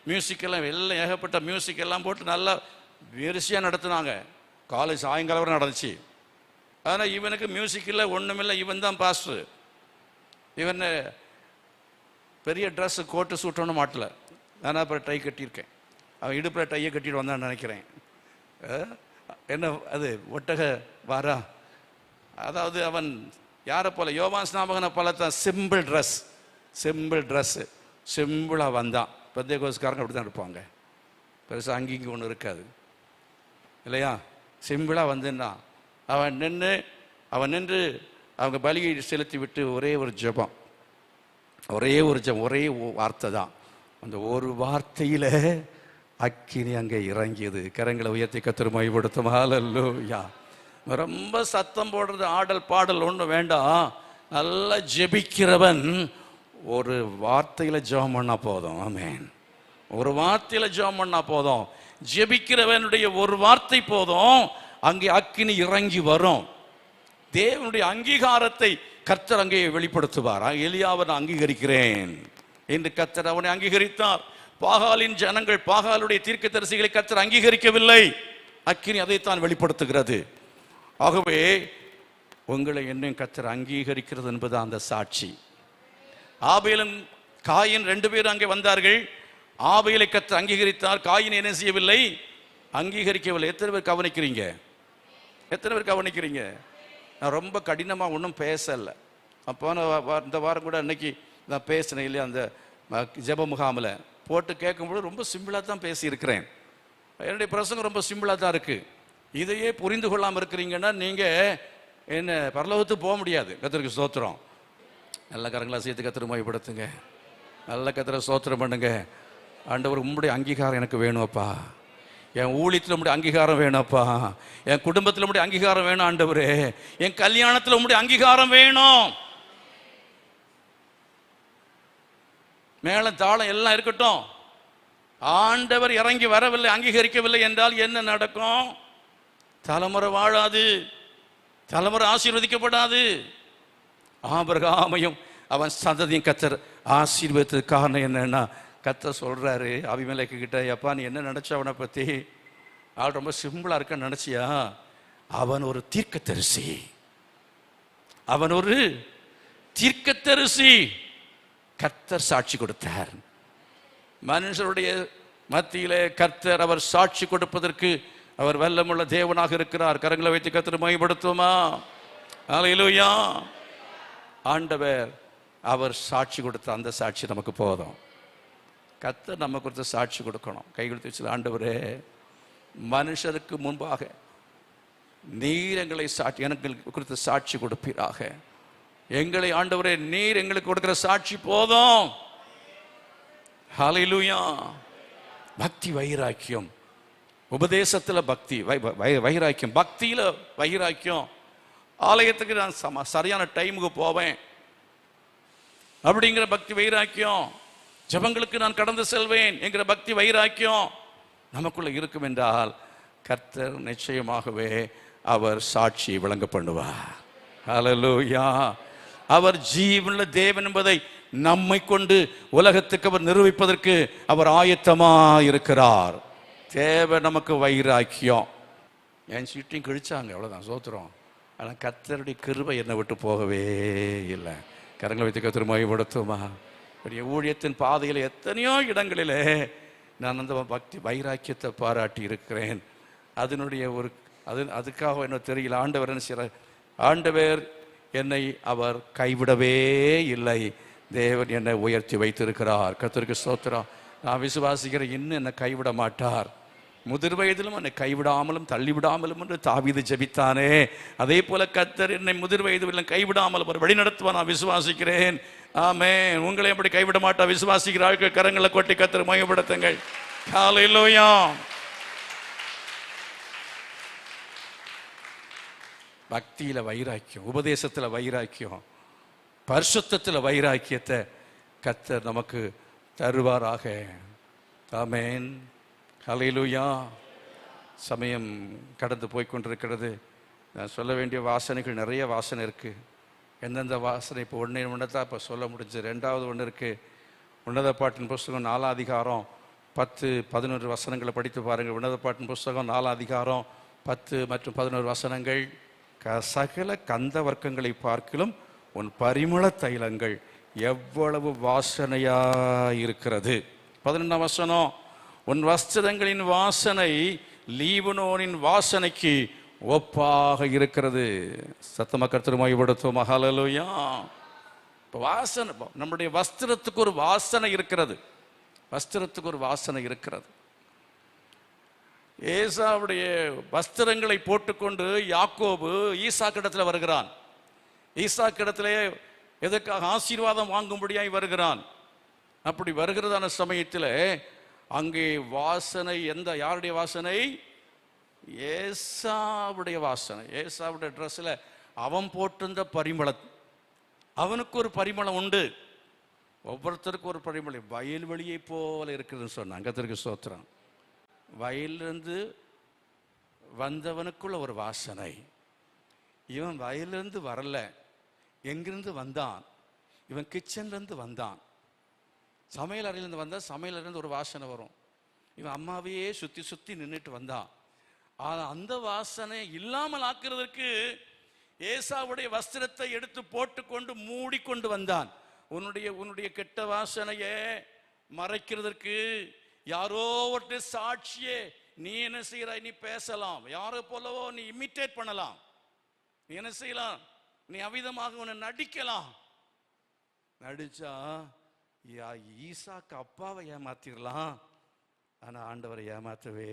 மியூசிக்கெல்லாம் எல்லாம் ஏகப்பட்ட மியூசிக் எல்லாம் போட்டு நல்லா வரிசையாக நடத்துனாங்க. காலேஜ் சாயங்காலம் வரை நடந்துச்சு. ஆனால் இவனுக்கு மியூசிக் இல்லை, ஒன்றுமில்லை, இவன் தான் பாஸ்டர். இவன் பெரிய ட்ரெஸ்ஸு கோட்டு சூட்டணும் மாட்டல. நான் அப்புறம் டை கட்டியிருக்கேன். அவன் இடுப்பில் டையை கட்டிட்டு வந்தான்னு நினைக்கிறேன். என்ன அது ஒட்டக வாரா, அதாவது அவன் யாரை போல, யோவான் ஸ்நாபகனை போல தான் சிம்பிள் ட்ரெஸ்ஸு சிம்பிளாக வந்தான். பெந்தேகோஸ்காரங்க அப்படி தான் இருப்பாங்க, பெருசாக அங்கிங்க ஒன்று இருக்காது இல்லையா. சிம்பிளாக வந்துன்னான். அவன் நின்று அவங்க பலியை செலுத்தி விட்டு ஒரே ஒரு ஜெபம், ஒரே வார்த்தை தான். அந்த ஒரு வார்த்தையில் அக்கினி அங்கே இறங்கியது. கரங்களை உயர்த்தி கர்த்தர் மகிமைப்படுத்தும். ஹல்லேலூயா. ரொம்ப சத்தம் போடுறது, ஆடல் பாடல் ஒன்றும் வேண்டாம். நல்லா ஜெபிக்கிறவன் ஒரு வார்த்தையில் ஜெபம் பண்ணா போதும். ஆமென். ஒரு வார்த்தையில் ஜெபம் பண்ணா போதும். ஜெபிக்கிறவனுடைய ஒரு வார்த்தை போதும், அங்கே அக்கினி இறங்கி வரும். தேவனுடைய அங்கீகாரத்தை கர்த்தர் அங்கே வெளிப்படுத்துவார். எலியாவை நான் அங்கீகரிக்கிறேன் என்று கர்த்தர் அவனை அங்கீகரித்தார். பாகாலின் ஜனங்கள், பாகாலுடைய தீர்க்கதரிசிகளை கர்த்தர் அங்கீகரிக்கவில்லை. அக்கினி அதைத்தான் வெளிப்படுத்துகிறது. ஆகவே உங்களை என்னையும் கர்த்தர் அங்கீகரிக்கிறது என்பது அந்த சாட்சி. ஆபேலும் காயின் 2 பேரும் அங்கே வந்தார்கள். ஆபேலை கர்த்தர் அங்கீகரித்தார், காயின் என்ன செய்யவில்லை? அங்கீகரிக்கவில்லை. எத்தனை பேர் கவனிக்கிறீங்க? எத்தனை பேர் கவனிக்கிறீங்க? நான் ரொம்ப கடினமாக ஒன்றும் பேசலை. அப்போ இந்த வாரம் கூட அன்னைக்கு நான் பேசினேன் இல்லையா, அந்த ஜெப முகாமில் போட்டு கேட்கும்போது ரொம்ப சிம்பிளாக தான் பேசியிருக்கிறேன். என்னுடைய பிரசங்கம் ரொம்ப சிம்பிளாக தான் இருக்குது. இதையே புரிந்து கொள்ளாமல் இருக்கிறீங்கன்னா நீங்கள் என்ன பரலோகத்துக்கு போக முடியாது. கர்த்தருக்கு ஸ்தோத்திரம். நல்ல கரங்களா சேர்த்து கர்த்தரை மகிமைப்படுத்துங்க. நல்ல கர்த்தரை ஸ்தோத்திரம் பண்ணுங்க. ஆண்டவர் உம்முடைய அங்கீகாரம் எனக்கு வேணும்ப்பா. என் ஊழியத்தில் உம்முடைய அங்கீகாரம் வேணும்ப்பா. என் குடும்பத்தில் உம்முடைய அங்கீகாரம் வேணும் ஆண்டவரே. என் கல்யாணத்தில் உம்முடைய அங்கீகாரம் வேணும். மேளம் தாளம் எல்லாம் இருக்கட்டும், ஆண்டவர் இறங்கி வரவில்லை, அங்கீகரிக்கவில்லை என்றால் என்ன நடக்கும்? தலைமுறை வாழாது, தலைமுறை ஆசீர்வதிக்கப்படாது. ஆபிரகாமையும் அவன் சந்ததியும் கர்த்தர் ஆசீர்வதித்ததுக்கு காரணம் என்னன்னா, கர்த்தர் சொல்றாரு அபிமெலேக்கு கிட்ட, எப்பா நீ என்ன நினைச்ச அவனை பத்தி? அவன் ரொம்ப சிம்பிளா இருக்க நினைச்சியா? அவன் ஒரு தீர்க்கதரிசி. அவன் ஒரு தீர்க்கதரிசி. கர்த்தர் சாட்சி கொடுத்தார். மனுஷருடைய மத்தியிலே கர்த்தர் அவர் சாட்சி கொடுப்பதற்கு அவர் வல்லமுள்ள தேவனாக இருக்கிறார். கரங்களை வைத்து கர்த்தர் மகிமைப்படுத்துமா? அல்லேலூயா. ஆண்டவர் அவர் சாட்சி கொடுத்த அந்த சாட்சி நமக்கு போதும். கர்த்தர் நம்ம குறித்து சாட்சி கொடுக்கணும். கை கொடுத்து வச்சு, ஆண்டவரே மனுஷருக்கு முன்பாக நீர் எங்களை சாட்சி, எனக்கு குறித்து சாட்சி கொடுப்பீராக. எங்களை ஆண்டவரே நீர் எங்களுக்கு கொடுக்கிற சாட்சி போதும். ஹல்லேலூயா. பக்தி வைராக்கியம், உபதேசத்தில் பக்தி வைராக்கியம், பக்தியில் வைராக்கியம். ஆலயத்துக்கு நான் சரியான டைமுக்கு போவேன் அப்படிங்கிற பக்தி வைராக்கியம், ஜெபங்களுக்கு நான் கடந்து செல்வேன் என்கிற பக்தி வைராக்கியம் நமக்குள்ள இருக்கும் என்றால் கர்த்தர் நிச்சயமாகவே அவர் சாட்சி விளங்க பண்ணுவார். ஹல்லேலூயா. அவர் ஜீவனுள்ள தேவன் என்பதை நம்மை கொண்டு உலகத்துக்கு அவர் நிரூபிப்பதற்கு அவர் ஆயத்தமா இருக்கிறார். தேவை நமக்கு வைராக்கியம். என் சீட்டையும் கிழிச்சாங்க, அவ்வளோதான், சோத்திரம். ஆனால் கர்த்தருடைய கிருபை என்னை விட்டு போகவே இல்லை. கரங்களை வைத்து கர்த்தர் மகிமைப்படுத்துமா? பெரிய ஊழியத்தின் பாதையில் எத்தனையோ இடங்களிலே நான் அந்த பக்தி வைராக்கியத்தை பாராட்டி இருக்கிறேன். அதனுடைய ஒரு அதுக்காக என்ன தெரியல. ஆண்டவர் என்னை அவர் கைவிடவே இல்லை. தேவன் என்னை உயர்த்தி வைத்திருக்கிறார். கர்த்தருக்கு ஸ்தோத்திரம். நான் விசுவாசிக்கிறேன், இன்னும் என்னை கைவிட மாட்டார். முதிர் வயதிலும் என்னை கைவிடாமலும் தள்ளிவிடாமலும் என்று தாவீது ஜெபித்தானே, அதே போல கர்த்தர் என்னை முதிர் வயதிலும் கைவிடாமல் அவர் வழிநடத்துவார். நான் விசுவாசிக்கிறேன். ஆமென். உங்களை எப்படி கைவிட மாட்டா விசுவாசிக்கிறார்கள்? கரங்களை கொட்டி கர்த்தரை மகிமைப்படுத்துங்கள். ஹல்லேலூயா. பக்தியில வைராக்கியம், உபதேசத்துல வைராக்கியம், பரிசுத்தத்தில் வைராக்கியத்தை கர்த்தர் நமக்கு தருவாராக. ஆமென். ஹல்லேலூயா. சமயம் கடந்து போய்கொண்டிருக்கிறது. நான் சொல்ல வேண்டிய வாசனைகள் நிறைய வாசனை இருக்குது. எந்தெந்த வாசனை இப்போ ஒன்று தான் இப்போ சொல்ல முடிஞ்சு. ரெண்டாவது ஒன்று இருக்குது. உன்னத பாட்டின் புஸ்தகம் 4ஆம் அதிகாரம் 10-11 வசனங்களை படித்து பாருங்கள். உன்னத பாட்டின் புஸ்தகம் 4ஆம் அதிகாரம் 10 மற்றும் 11 வசனங்கள். சகல கந்த வர்க்கங்களை பார்க்கிலும் உன் பரிமள தைலங்கள் எவ்வளவு வாசனையாக இருக்கிறது. 11ஆம் வசனம், உன் வஸ்திரங்களின் வாசனை லீபனோனின் வாசனைக்கு ஒப்பாக இருக்கிறது. சத்தமா கர்த்தரை மகிமைப்படுத்துவோம். ஹல்லேலூயா. வாசனை, நம்முடைய வஸ்திரத்துக்கு ஒரு வாசனை இருக்கிறது. வஸ்திரத்துக்கு ஒரு வாசனை இருக்கிறது. ஏசாவுடைய வஸ்திரங்களை போட்டுக்கொண்டு யாக்கோபு ஈசாக்கிடத்தில் வருகிறான். ஈசாக்கிடத்திலே எதற்காக? ஆசீர்வாதம் வாங்கும்படியாய் வருகிறான். அப்படி வருகிறதான சமயத்தில் அங்கே வாசனை யாருடைய வாசனை? ஏசாவுடைய வாசனை. ஏசாவுடைய ட்ரெஸ்ஸில் அவன் போட்டிருந்த பரிமளம், அவனுக்கு ஒரு பரிமளம் உண்டு, ஒவ்வொருத்தருக்கும் ஒரு பரிமளம் வயல்வெளியை போல இருக்குதுன்னு சொன்னாங்க. கர்த்தருக்கு ஸ்தோத்திரம். வயலிலிருந்து வந்தவனுக்குள்ள ஒரு வாசனை. இவன் வயலிருந்து வரல, எங்கிருந்து வந்தான்? இவன் கிச்சன்லேருந்து வந்தான். சமையல் அறையிலேருந்து வந்தால் சமையல் அறையிலேருந்து ஒரு வாசனை வரும். இவன் அம்மாவையே சுற்றி சுற்றி நின்றுட்டு வந்தான். ஆனால் அந்த வாசனை இல்லாமல் ஆக்குறதுக்கு ஏசாவுடைய வஸ்திரத்தை எடுத்து போட்டுக்கொண்டு மூடிக்கொண்டு வந்தான். உன்னுடைய கெட்ட வாசனையை மறைக்கிறதுக்கு யாரோ ஒரு சாட்சியே நீ என்ன செய்கிறாய்? நீ பேசலாம், யாரோ போலவோ நீ இமிட்டேட் பண்ணலாம், நீ என்ன செய்யலாம்? நீ அவிதமாக உன்னை நடிக்கலாம். நடிச்சா ஈசாக்கு அப்பாவை ஏமாத்திடலாம். ஆனால் ஆண்டவரை ஏமாற்றவே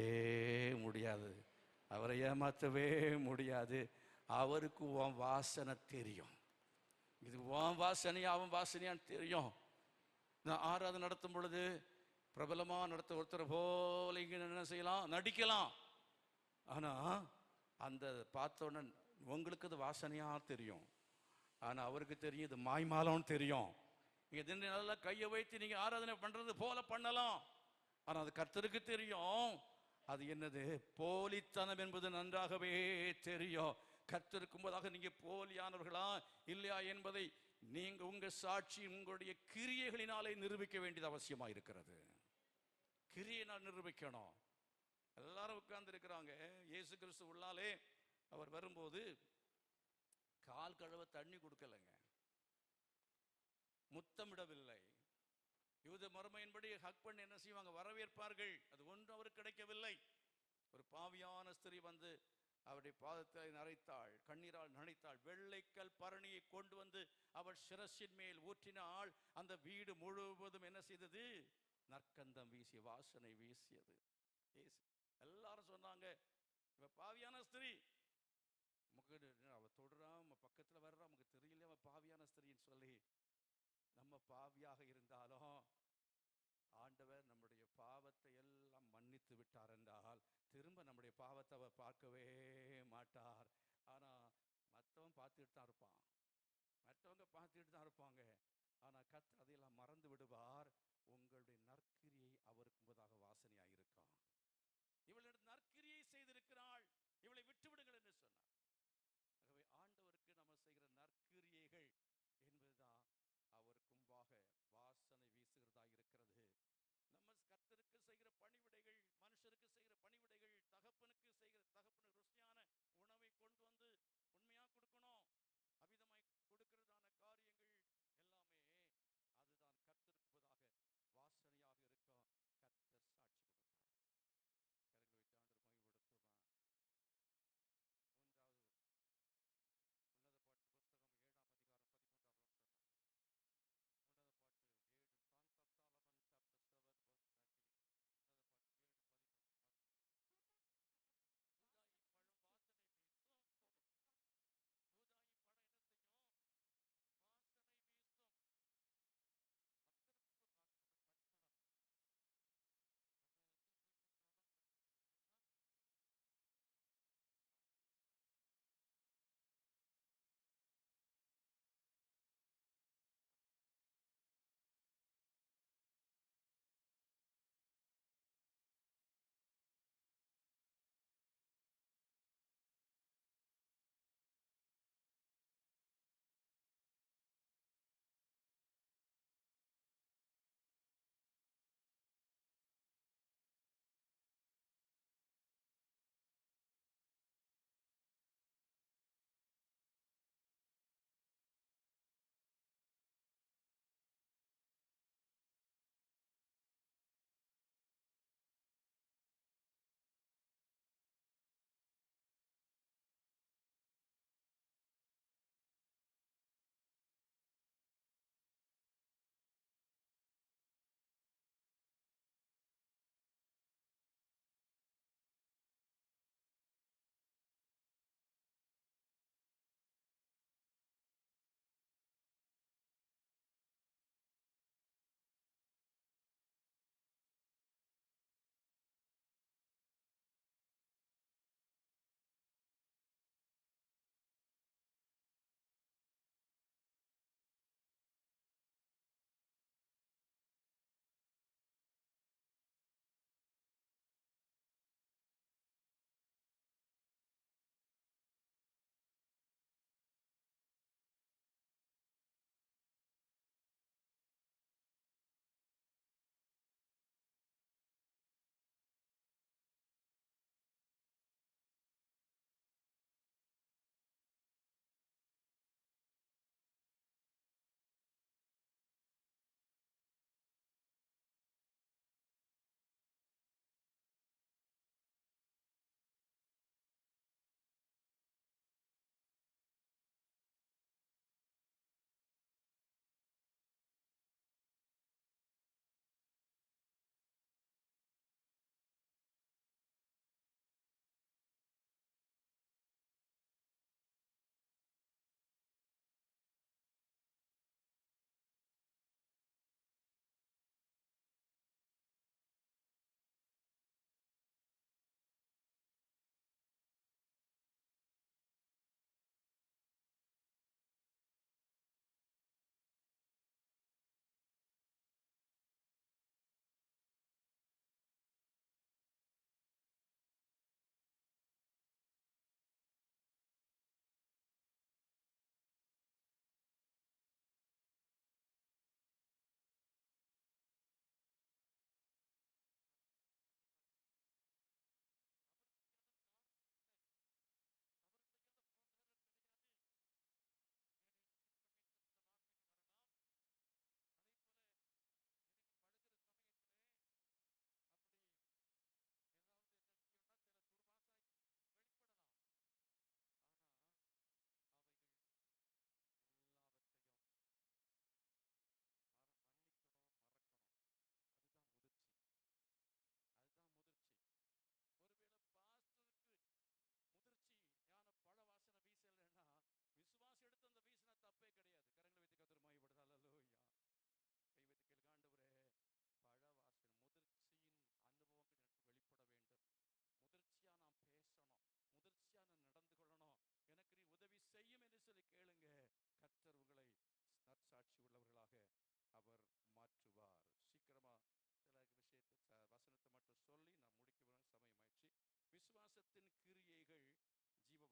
முடியாது, அவரை ஏமாற்றவே முடியாது. அவருக்கு உன் வாசனை தெரியும். இது உன் வாசனையா அவன் வாசனையான்னு தெரியும். நான் ஆராதனை நடத்தும் பொழுது பிரபலமாக நடத்த ஒருத்தர் போல இங்கே என்ன செய்யலாம்? நடிக்கலாம். ஆனால் அந்த பார்த்தோன்னே உங்களுக்கு அது வாசனையாக தெரியும், ஆனால் அவருக்கு தெரியும் இது மாய்மாலம்னு தெரியும். நீங்கள் நல்லா கையை வைத்து நீங்கள் ஆராதனை பண்ணுறது போல பண்ணலாம், ஆனால் அது கர்த்தருக்கு தெரியும் அது என்னது போலித்தனம் என்பது நன்றாகவே தெரியும். கர்த்தருக்கும் போதாக நீங்கள் போலியானவர்களா இல்லையா என்பதை நீங்கள் உங்கள் சாட்சி உங்களுடைய கிரியைகளினாலே நிரூபிக்க வேண்டியது அவசியமாக இருக்கிறது. கிரியையினால் நிரூபிக்கணும். எல்லாரும் உட்கார்ந்து இருக்கிறாங்க. இயேசு கிறிஸ்து உள்ளாலே அவர் வரும்போது கால் கழுவ தண்ணி கொடுக்கலைங்க, முத்தமிடவில்லை. யூத மறுமையின்படி ஹக் பண்ணி என்ன செய்வாங்க? வரவேற்பார்கள். அது ஒன்றும் அவருக்கு கிடைக்கவில்லை. ஒரு பாவியான ஸ்திரீ வந்து அவருடைய பாதத்தை நரைத்தாள், கண்ணீரால் நனைத்தாள். வெள்ளைக்கல் பரணியை கொண்டு வந்து அவள் சிரசின் மேல் ஊற்றினாள். அந்த வீடு முழுவதும் என்ன செய்தது? நற்கந்தம் வீசிய வாசனை வீசியது. எல்லாரும் சொன்னாங்க, இவ பாவியான ஸ்திரீ, அவ தொடுறா, பக்கத்துல வர்றா, நமக்கு தெரியல அவ பாவியான ஸ்திரீன்னு சொல்லி. நம்ம பாவியாக இருந்தாலும் ஆண்டவர் நம்முடைய பாவத்தை எல்லாம் மன்னித்து விட்டார் என்றால் திரும்ப நம்முடைய பாவத்தை அவர் பார்க்கவே மாட்டார். ஆனா மற்றவன் பார்த்துட்டு தான் இருப்பான், மற்றவங்க பார்த்துட்டு தான் இருப்பாங்க. ஆனா கர்த்தர் அதையெல்லாம் மறந்து விடுவார். உங்களுடைய நற்கிரியை அவருக்கு முன்பதாக வாசனையாக இருக்கும். இவளிடம் நற்கிரியை செய்திருக்கிறாள், இவளை விட்டுவிடுங்கள் என்று சொன்னார். ஆகவே ஆண்டவருக்கு நம்ம செய்கிற நற்கிரியைகள் என்பதுதான் அவருக்கு முன்பாக வாசனை வீசுகிறதா இருக்கிறது. நம்ம கர்த்தருக்கு செய்கிற பணிவிடைகள், மனுஷருக்கு செய்கிற பணிவிடைகள், தகப்பனுக்கு ருசியான உணவை கொண்டு வந்து உண்மையா கொடுக்கணும், அவிதமாய் கொடுக்கிறதான காரியங்கள் எல்லாமே அதுதான் கர்த்தருக்கு முன்பதாக வாசனையாக இருக்கும். கர்த்தர் சாட்சி கொடுப்பார். கரங்களை வைத்து ஆண்டவர் மகிமைப்படுத்துமா. மூன்றாவது உன்னத பாட்டு புத்தகம் 7ஆம் அதிகாரம் 13ஆம் வசனம். உன்னத பாட்டு 7 Songs of Solomon chapter 7 verse 13. உன்னத பாட்டு 7:13.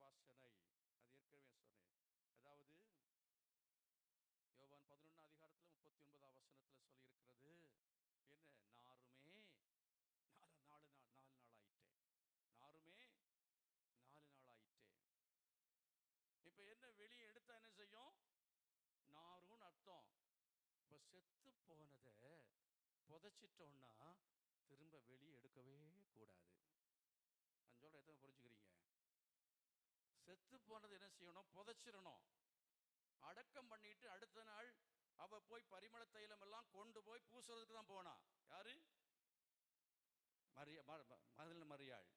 வாசனை. அது ஏற்கனவே சொன்னேன். அதாவது யோவான் 11 அதிகாரத்துல 39 வசனத்துல சொல்லி இருக்கிறது என்ன, நாருமே 4 நாள் ஆயிட்டே, நாருமே 4 நாள் ஆயிட்டே. இப்ப என்ன, வெளியே எடுத்தா என்ன செய்யும்? நாரும் அர்த்தம். இப்ப செத்து போனதை புதைச்சிட்டோம்னா திரும்ப வெளியே எடுக்கவே கூடாது. நான் சொல்ற எத்தனை புரிஞ்சுக்கிறீங்க? செத்து போனது என்ன செய்யணும்? புதைச்சிடணும். அடக்கம் பண்ணிட்டு அடுத்த நாள் அவ போய் பரிமள தைலம் எல்லாம் கொண்டு போய் பூசுறதுக்கு தான் போனா. யாரு? மரியாள்.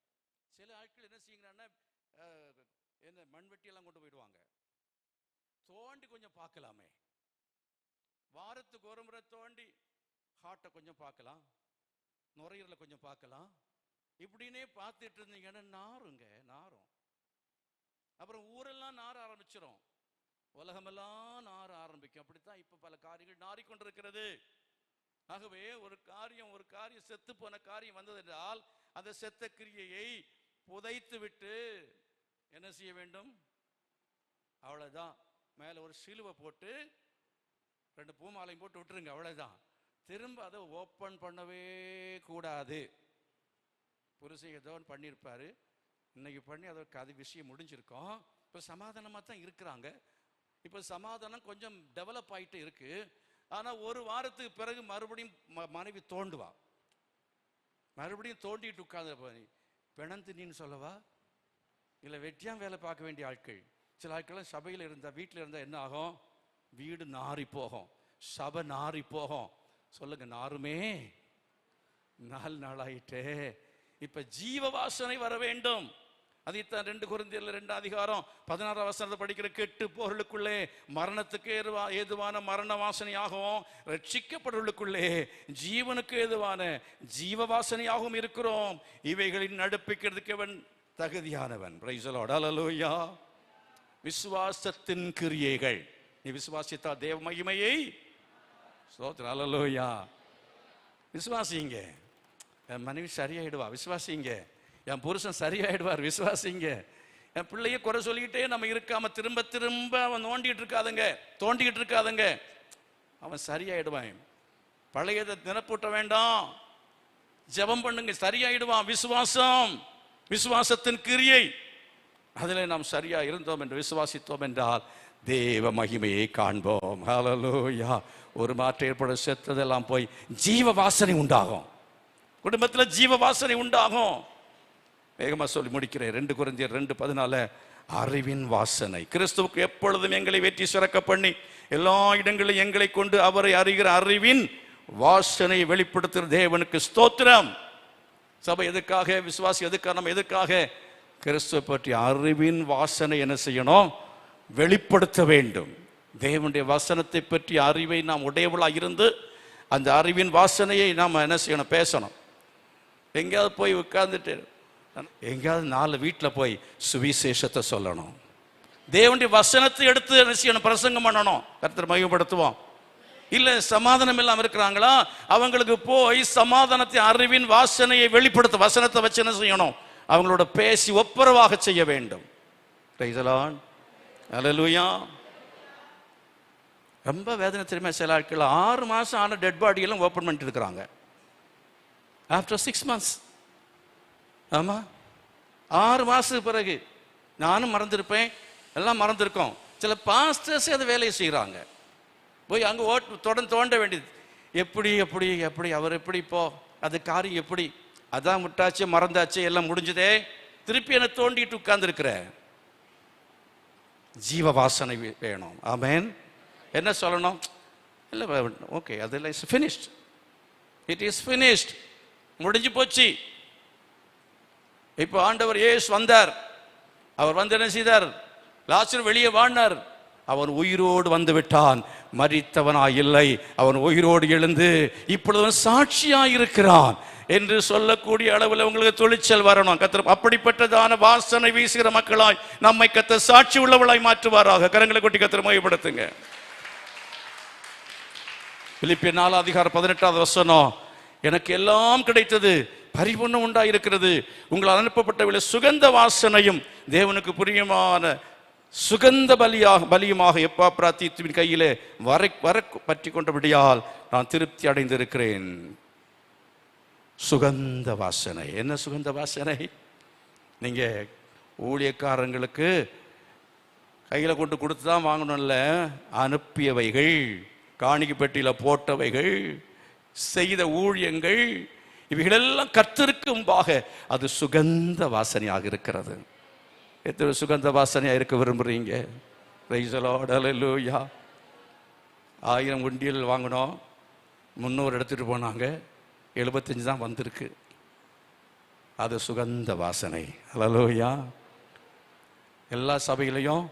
சில ஆட்கள் என்ன செய்யுங்கன்னா, என்ன மண்வெட்டி எல்லாம் கொண்டு போயிடுவாங்க. தோண்டி கொஞ்சம் பார்க்கலாமே, வாரத்துக்கு ஒரு முறை தோண்டி ஹார்ட்டை கொஞ்சம் பார்க்கலாம், நுரையீரலை கொஞ்சம் பார்க்கலாம். இப்படின்னே பார்த்துட்டு இருந்தீங்கன்னா நாருங்க, நாரும். அப்புறம் ஊரெல்லாம் நார ஆரம்பிச்சிடும், உலகமெல்லாம் நார ஆரம்பிக்கும். அப்படித்தான் இப்ப பல காரியங்கள் நாறிக்கொண்டிருக்கிறது. ஆகவே ஒரு காரியம் செத்து போன காரியம் வந்தது என்றால் அந்த செத்த கிரியையை புதைத்து விட்டு என்ன செய்ய வேண்டும்? அவ்வளவுதான். மேல ஒரு சிலுவை போட்டு 2 பூமாலையும் போட்டு விட்டுருங்க, அவ்வளவுதான். திரும்ப அதை ஓப்பன் பண்ணவே கூடாது. புருஷன் ஏதோ பண்ணியிருப்பாரு, இன்னைக்கு பண்ணி அதற்கு விஷயம் முடிஞ்சிருக்கோம். இப்போ சமாதானமாக தான் இருக்கிறாங்க. இப்போ சமாதானம் கொஞ்சம் டெவலப் ஆகிட்டு இருக்கு. ஆனால் ஒரு வாரத்துக்கு பிறகு மறுபடியும் மனைவி தோண்டுவா, மறுபடியும் தோண்டிட்டு உட்காந்து பிணந்தினின்னு சொல்லவா, இல்லை வெட்டியாம் வேலை பார்க்க வேண்டிய ஆட்கள். சில ஆட்கள்லாம் சபையில் இருந்தால், வீட்டில் இருந்தால் என்ன ஆகும்? வீடு நாறி போகும், சபை நாறி போகும். சொல்லுங்க, நாருமே 4 நாள் ஆயிட்டே. இப்ப ஜீவ வாசனை வர வேண்டும். அதைத்தான் 2 கொரிந்தியர் 2 அதிகாரம் 16 வசனத்தை படிக்கிற, கெட்டு போர்களுக்குள்ளே மரணத்துக்கு ஏதுவான மரண வாசனையாகவும் ரட்சிக்கப்படுவர்களுக்குள்ளே ஜீவனுக்கு ஏதுவான ஜீவ வாசனையாகவும் இருக்கிறோம். இவைகளின் நடுப்பிக்கிறதுக்கு அவன் தகுதியானவன். பிரைஸ் தி லார்ட், ஹல்லேலூயா. விசுவாசத்தின் கிரியைகள். நீ விசுவாசித்தா தேவ மகிமையை ஸ்தோத்திரம், ஹல்லேலூயா. விசுவாசிங்க, என் மனைவி சரியாயிடுவா, விசுவாசிங்க. என் புருஷன் சரியாயிடுவார், விசுவாசிங்க. என் பிள்ளைய குறை சொல்லிக்கிட்டே நம்ம இருக்காம திரும்ப திரும்ப அவன் தோண்டிக்கிட்டு இருக்காதங்க, அவன் சரியாயிடுவான். பழையதை நிரப்பூட்ட வேண்டாம், ஜெபம் பண்ணுங்க, சரியாயிடுவான். விசுவாசத்தின் கிரியை, அதில் நாம் சரியா இருந்தோம் என்று விசுவாசித்தோம் என்றால் தேவ மகிமையை காண்போம். ஹல்லேலூயா. ஒரு மாற்றம் ஏற்பட செத்ததெல்லாம் போய் ஜீவ வாசனை உண்டாகும், குடும்பத்தில் ஜீவ வாசனை உண்டாகும். வேகமா சொல்லி முடிக்கிறேன். 2 கொரிந்தியர் 2:14. அறிவின் வாசனை. கிறிஸ்துவுக்கு எப்பொழுதும் எங்களை வெற்றி சிறக்க பண்ணி எல்லா இடங்களிலும் எங்களை கொண்டு அவரை அறிகிற அறிவின் வாசனை வெளிப்படுத்துகிற தேவனுக்கு ஸ்தோத்திரம். சபை எதுக்காக, விசுவாசி எதுக்காக, நம்ம எதுக்காக? கிறிஸ்துவை பற்றி அறிவின் வாசனை என்ன செய்யணும்? வெளிப்படுத்த வேண்டும். தேவனுடைய வசனத்தை பற்றி அறிவை நாம் உடையவளாக இருந்து அந்த அறிவின் வாசனையை நாம் என்ன செய்யணும்? பேசணும். எங்கேயாவது போய் உட்கார்ந்துட்டு எங்கேயாவது 4 வீட்டில் போய் சுவிசேஷத்தை சொல்லணும். தேவனுடைய வசனத்தை எடுத்து என்ன செய்யணும்? பிரசங்கம் பண்ணணும். கர்த்தரை மகிமைப்படுத்துவோம். இல்லை சமாதானம் இல்லாமல் இருக்கிறாங்களா, அவங்களுக்கு போய் சமாதானத்தை அறிவின் வாசனையை வெளிப்படுத்த வசனத்தை வச்சு என்ன செய்யணும்? அவங்களோட பேசி ஒப்புரவாக செய்ய வேண்டும். பிரைஸ் தி லார்ட், ஹல்லேலூயா. ரொம்ப வேதனை தெரியுமா? சில ஆட்கள் 6 மாதம் ஆன டெட் பாடியெல்லாம் ஓப்பன் பண்ணிட்டு இருக்கிறாங்க. After 6 months. ஆமாம், 6 மாதத்துக்கு பிறகு. நானும் மறந்துருப்பேன், எல்லாம் மறந்துருக்கோம். சில பாஸ்டர்ஸ் அதை வேலையை செய்கிறாங்க. போய் அங்கே தோண்ட வேண்டியது. எப்படி அவர் எப்படி இப்போ அது காரியம் எப்படி, அதான் விட்டாச்சு, மறந்தாச்சு, எல்லாம் முடிஞ்சதே, திருப்பி என்னை தோண்டிட்டு உட்கார்ந்துருக்கிற. ஜீவ வாசனை வேணும். ஆமென். என்ன சொல்லணும்? இல்லை, ஓகே, அதெல்லாம் is finished, it is finished, முடிஞ்சு போச்சு. இப்போ ஆண்டவர் இயேசு வந்தார். அவர் வந்து என்ன செய்தார்? லாசரு வெளியே வாழ்ந்தார். அவன் உயிரோடு வந்து விட்டான், மரித்தவனாய் இல்லை, அவன் உயிரோடு எழுந்து இப்பொழுது சாட்சியாய் இருக்கிறான் என்று சொல்லக்கூடிய அளவில் உங்களுக்கு துணிச்சல் வரணும். கர்த்தர் அப்படிப்பட்டதான வாசனை வீசுகிற மக்களாய் நம்மை கர்த்தர் சாட்சி உள்ளவளாய் மாற்றுவாராக. கரங்களை கொட்டி கர்த்தரை மகிமைப்படுத்துங்க. பிலிப்பியர் 4:18 எனக்கு எல்லாம் கிடைத்தது, பரிபூர்ணம் உண்டாயிருக்கிறது. உங்களால் அனுப்பப்பட்ட சுகந்த வாசனையும் தேவனுக்கு பிரியமான சுகந்த பலியுமாக எப்பாப்ராத்தீத்துவின் கையிலே வர பற்றி கொண்டபடியால் நான் திருப்தி அடைந்திருக்கிறேன். சுகந்த வாசனை. என்ன சுகந்த வாசனை? நீங்க ஊழியக்காரங்களுக்கு கையில் கொண்டு கொடுத்து தான் வாங்கணும்ல, அனுப்பியவைகள், காணிக்கை பெட்டியில் போட்டவைகள், செய்த ஊழியங்கள், இவைகளெல்லாம் கர்த்தருக்கு முன்பாக அது சுகந்த வாசனையாக இருக்கிறது. எத்தனை சுகந்த வாசனையாக இருக்க விரும்புகிறீங்க? பிரைஸ் தி லார்ட், ஹல்லேலூயா. 1000 உண்டியல் வாங்கினோம், 300 எடுத்துகிட்டு போனாங்க, 75 தான் வந்திருக்கு. அது சுகந்த வாசனை. ஹல்லேலூயா. எல்லா சபையிலையும்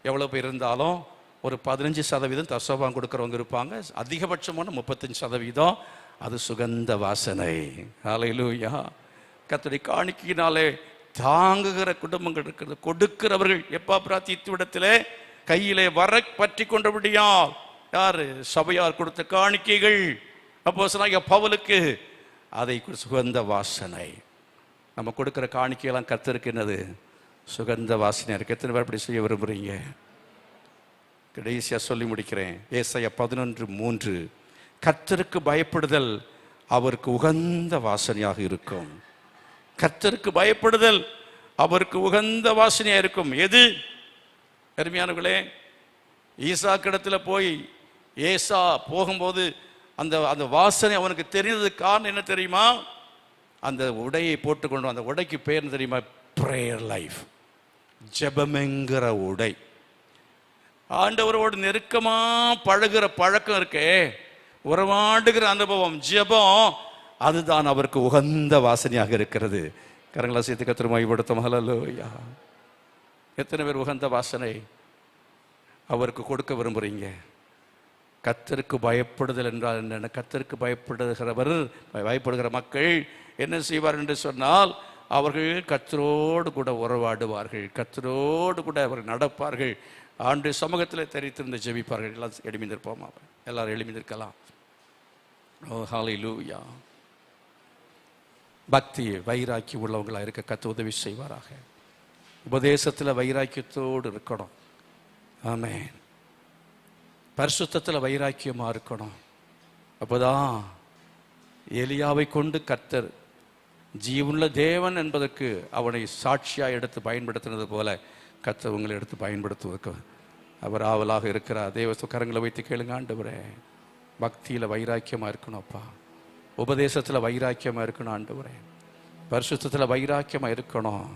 எவ்வளோ பேர் இருந்தாலும் ஒரு 15% தசோபாகம் கொடுக்குறவங்க இருப்பாங்க, அதிகபட்சமான 35%. அது சுகந்த வாசனை. ஹல்லேலூயா. கர்த்தருடைய காணிக்கையினாலே தாங்குகிற குடும்பங்கள் இருக்கிறது. கொடுக்கிறவர்கள் எப்பாப்ராத்தீத்துவிடத்திலே கையிலே வர பற்றி கொண்டபடியால், யாரு? சபையார் கொடுத்த காணிக்கைகள். அப்போஸ்தலனாகிய பவுலுக்கு அதை சுகந்த வாசனை. நம்ம கொடுக்கிற காணிக்கையெல்லாம் கர்த்தருக்கு என்னது? சுகந்த வாசனை இருக்கு. எத்தனை பேர் அப்படி செய்ய விரும்புறீங்க? கடைசியா சொல்லி முடிக்கிறேன். ஏசாயா 11:3, கர்த்தருக்கு பயப்படுதல் அவருக்கு உகந்த வாசனையாக இருக்கும். கர்த்தருக்கு பயப்படுதல் அவருக்கு உகந்த வாசனையா இருக்கும். எது? அருமையானவர்களே, ஈசாக்கிடத்துல போய் ஏசா போகும்போது அந்த அந்த வாசனை அவனுக்கு தெரிந்ததுக்கு காரணம் என்ன தெரியுமா? அந்த உடையை போட்டுக்கொண்டு, அந்த உடைக்கு பேர் தெரியுமா? பிரேயர் லைஃப், ஜெபமென்கிற உடை. ஆண்டவரோடு நெருக்கமா பழகுற பழக்கம் இருக்கே, உறவாடுகிற அனுபவம், ஜெபம், அதுதான் அவருக்கு உகந்த வாசனையாக இருக்கிறது. கரங்களா சேர்த்து கர்த்தரை மகிமைப்படுத்தும். ஹல்லேலூயா. எத்தனை பேர் உகந்த வாசனை அவருக்கு கொடுக்க விரும்புறீங்க? கர்த்தருக்கு பயப்படுதல் என்றால் என்ன? கர்த்தருக்கு பயப்படுகிற மக்கள் என்ன செய்வார் என்று சொன்னால், அவர்கள் கர்த்தரோடு கூட உறவாடுவார்கள், கர்த்தரோடு கூட அவர்கள் நடப்பார்கள், ஆண்டு சமூகத்தில் தெரித்திருந்து ஜெபிப்பார்கள். எல்லாம் எழுமிந்திருப்போமா? எல்லாரும் எழுமிந்திருக்கலாம். ஓ ஹல்லேலூயா. பக்தி வைராக்கி உள்ளவங்களாக இருக்க கர்த்தர் உதவி செய்வாராக. உபதேசத்தில் வைராக்கியத்தோடு இருக்கணும். ஆமென். பரிசுத்தத்தில் வைராக்கியமாக இருக்கணும். அப்போதான் எலியாவை கொண்டு கர்த்தர் ஜீவனுள்ள தேவன் என்பதற்கு அவனை சாட்சியாக எடுத்து பயன்படுத்தினது போல கர்த்தர் உங்களை எடுத்து பயன்படுத்துவதற்கு அவர் ஆவலாக இருக்கிறார். தேவ கரங்களை வைத்து கேளுங்க. ஆண்டவரே, பக்தியில் வைராக்கியமாக இருக்கணும் அப்பா, உபதேசத்தில் வைராக்கியமாக இருக்கணும் ஆண்டவரே, பரிசுத்தத்தில் வைராக்கியமாக இருக்கணும்.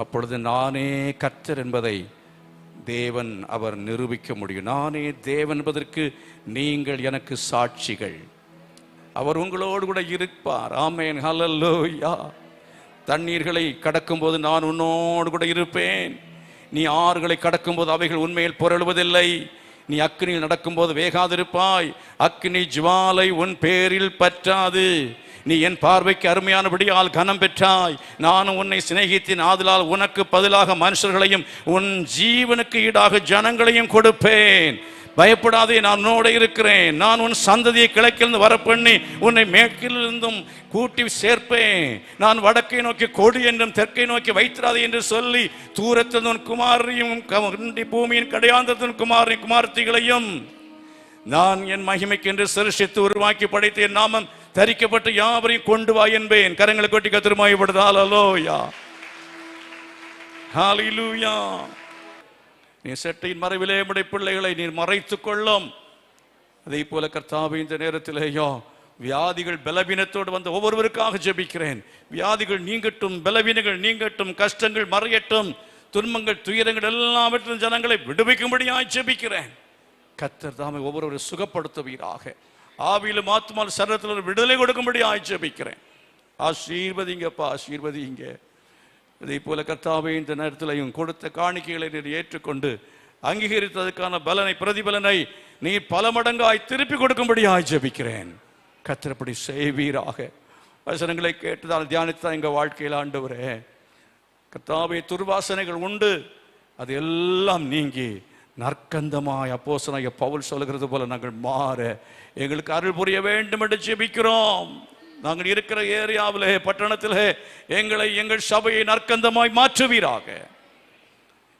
அப்பொழுது நானே கர்த்தர் என்பதை தேவன் அவர் நிரூபிக்க முடியும். நானே தேவன் என்பதற்கு நீங்கள் எனக்கு சாட்சிகள். அவர் உங்களோடு கூட இருப்பார். ஆமென், ஹல்லேலூயா. தண்ணீர்களை கடக்கும்போது நான் உன்னோடு கூட இருப்பேன். நீ ஆறுகளை கடக்கும்போது அவைகள் உண்மையில் புரளுவதில்லை. நீ அக்கினியில் நடக்கும்போது வேகாதிருப்பாய். அக்கினி ஜுவாலை உன் பேரில் பற்றாது. நீ என் பார்வைக்கு அருமையானபடியால் கனம் பெற்றாய். நானும் உன்னை சிநேகித்தேன், ஆதலால் உனக்கு பதிலாக மனுஷர்களையும் உன் ஜீவனுக்கு ஈடாக ஜனங்களையும் கொடுப்பேன். பயப்படாதே, நான் உன்னோட இருக்கிறேன். நான் உன் சந்ததியை கிழக்கிலிருந்து வரப்பண்ணி உன்னை மேற்கிலிருந்தும் கூட்டி சேர்ப்பேன். நான் வடக்கை நோக்கி கொடு என்றும் தெற்கை நோக்கி வைத்திராதே என்று சொல்லி தூரத்தில் உன் குமாரையும் பூமியின் கடையாந்தத்தின் குமாரையும் குமார்த்திகளையும் நான் என் மகிமைக்கு என்று சிருஷ்டித்து உருவாக்கி படைத்து என் நாமம் தரிக்கப்பட்டு யாவரையும் கொண்டு வா என்பேன். கரங்களை கொட்டி கர்த்தரை மகிமைப்படுத்து. ஹல்லேலூயா, ஹல்லேலூயா. நீ செட்டையின் மறைவிலே உம்முடைய பிள்ளைகளை நீர் மறைத்துக் கொள்ளும். அதே போல கர்த்தாவே, இந்த நேரத்திலேயோ வியாதிகள் பலவீனத்தோடு வந்து ஒவ்வொருவருக்காக ஜெபிக்கிறேன். வியாதிகள் நீங்கட்டும், பலவீனங்கள் நீங்கட்டும், கஷ்டங்கள் மறையட்டும், துன்பங்கள் துயரங்கள் எல்லாவற்றும் ஜனங்களை விடுவிக்கும்படியாய் ஜெபிக்கிறேன். கர்த்தர் தாமே ஒவ்வொருவரை சுகப்படுத்துவீராக. ஆவியிலும் ஆத்துமாவிலும் சரீரத்தில் விடுதலை கொடுக்கும்படியாய் ஜெபிக்கிறேன். ஆசீர்வதிங்கப்பா, ஆசீர்வதிங்க. இதே போல கர்த்தாவே, இந்த நேரத்திலையும் கொடுத்த காணிக்கைகளை நீர் ஏற்றுக்கொண்டு அங்கீகரித்ததற்கான பலனை, பிரதிபலனை நீர் பல மடங்காய் திருப்பி கொடுக்கும்படியாய் ஜெபிக்கிறேன். கர்த்தர் செய்வீராக. வசனங்களை கேட்டுதான் தியானித்தான் எங்கள் வாழ்க்கையில் ஆண்டவரே, கர்த்தாவே, துர்வாசனைகள் உண்டு, அது எல்லாம் நீங்கி நற்கந்தமாய் அப்போஸ்தலனாகிய பவுல் சொல்லுகிறது போல நாங்கள் மாற எங்களுக்கு அருள் புரிய வேண்டும் என்று ஜெபிக்கிறோம். நாங்கள் இருக்கிற ஏரியாவிலே, பட்டணத்திலே எங்களை, எங்கள் சபையை நற்கந்தமாய் மாற்றுவீராக.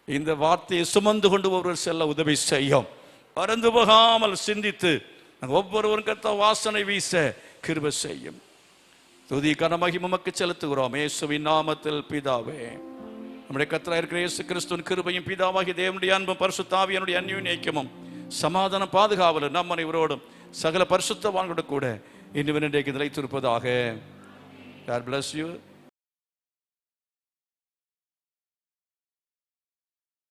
இந்த வார்த்தையை சுமந்து கொண்டு ஒருவர் செல்ல உதவி செய்யும். மறந்து போகாமல் சிந்தித்து நாங்கள் ஒவ்வொருவரும் கர்த்தர் வாசனை வீச கிருபை செய்யும். துதி கன மகிமை உமக்கு செலுத்துகிறோம் இயேசுவின் நாமத்தில் பிதாவே. நம்முடைய கர்த்தராகிய இருக்கிற இயேசு கிறிஸ்துவின் கிருபையும் பிதாவாகிய தேவனுடைய அன்பும் பரிசுத்த ஆவியானவருடைய அந்யோன்ய ஐக்கியமும் சமாதானம் பாதுகாவலும் நம் அனைவரோடும் சகல பரிசுத்தவான்களோடு கூட இன்றும் இன்றைக்கு நிலைத்திருப்பதாக. God bless you.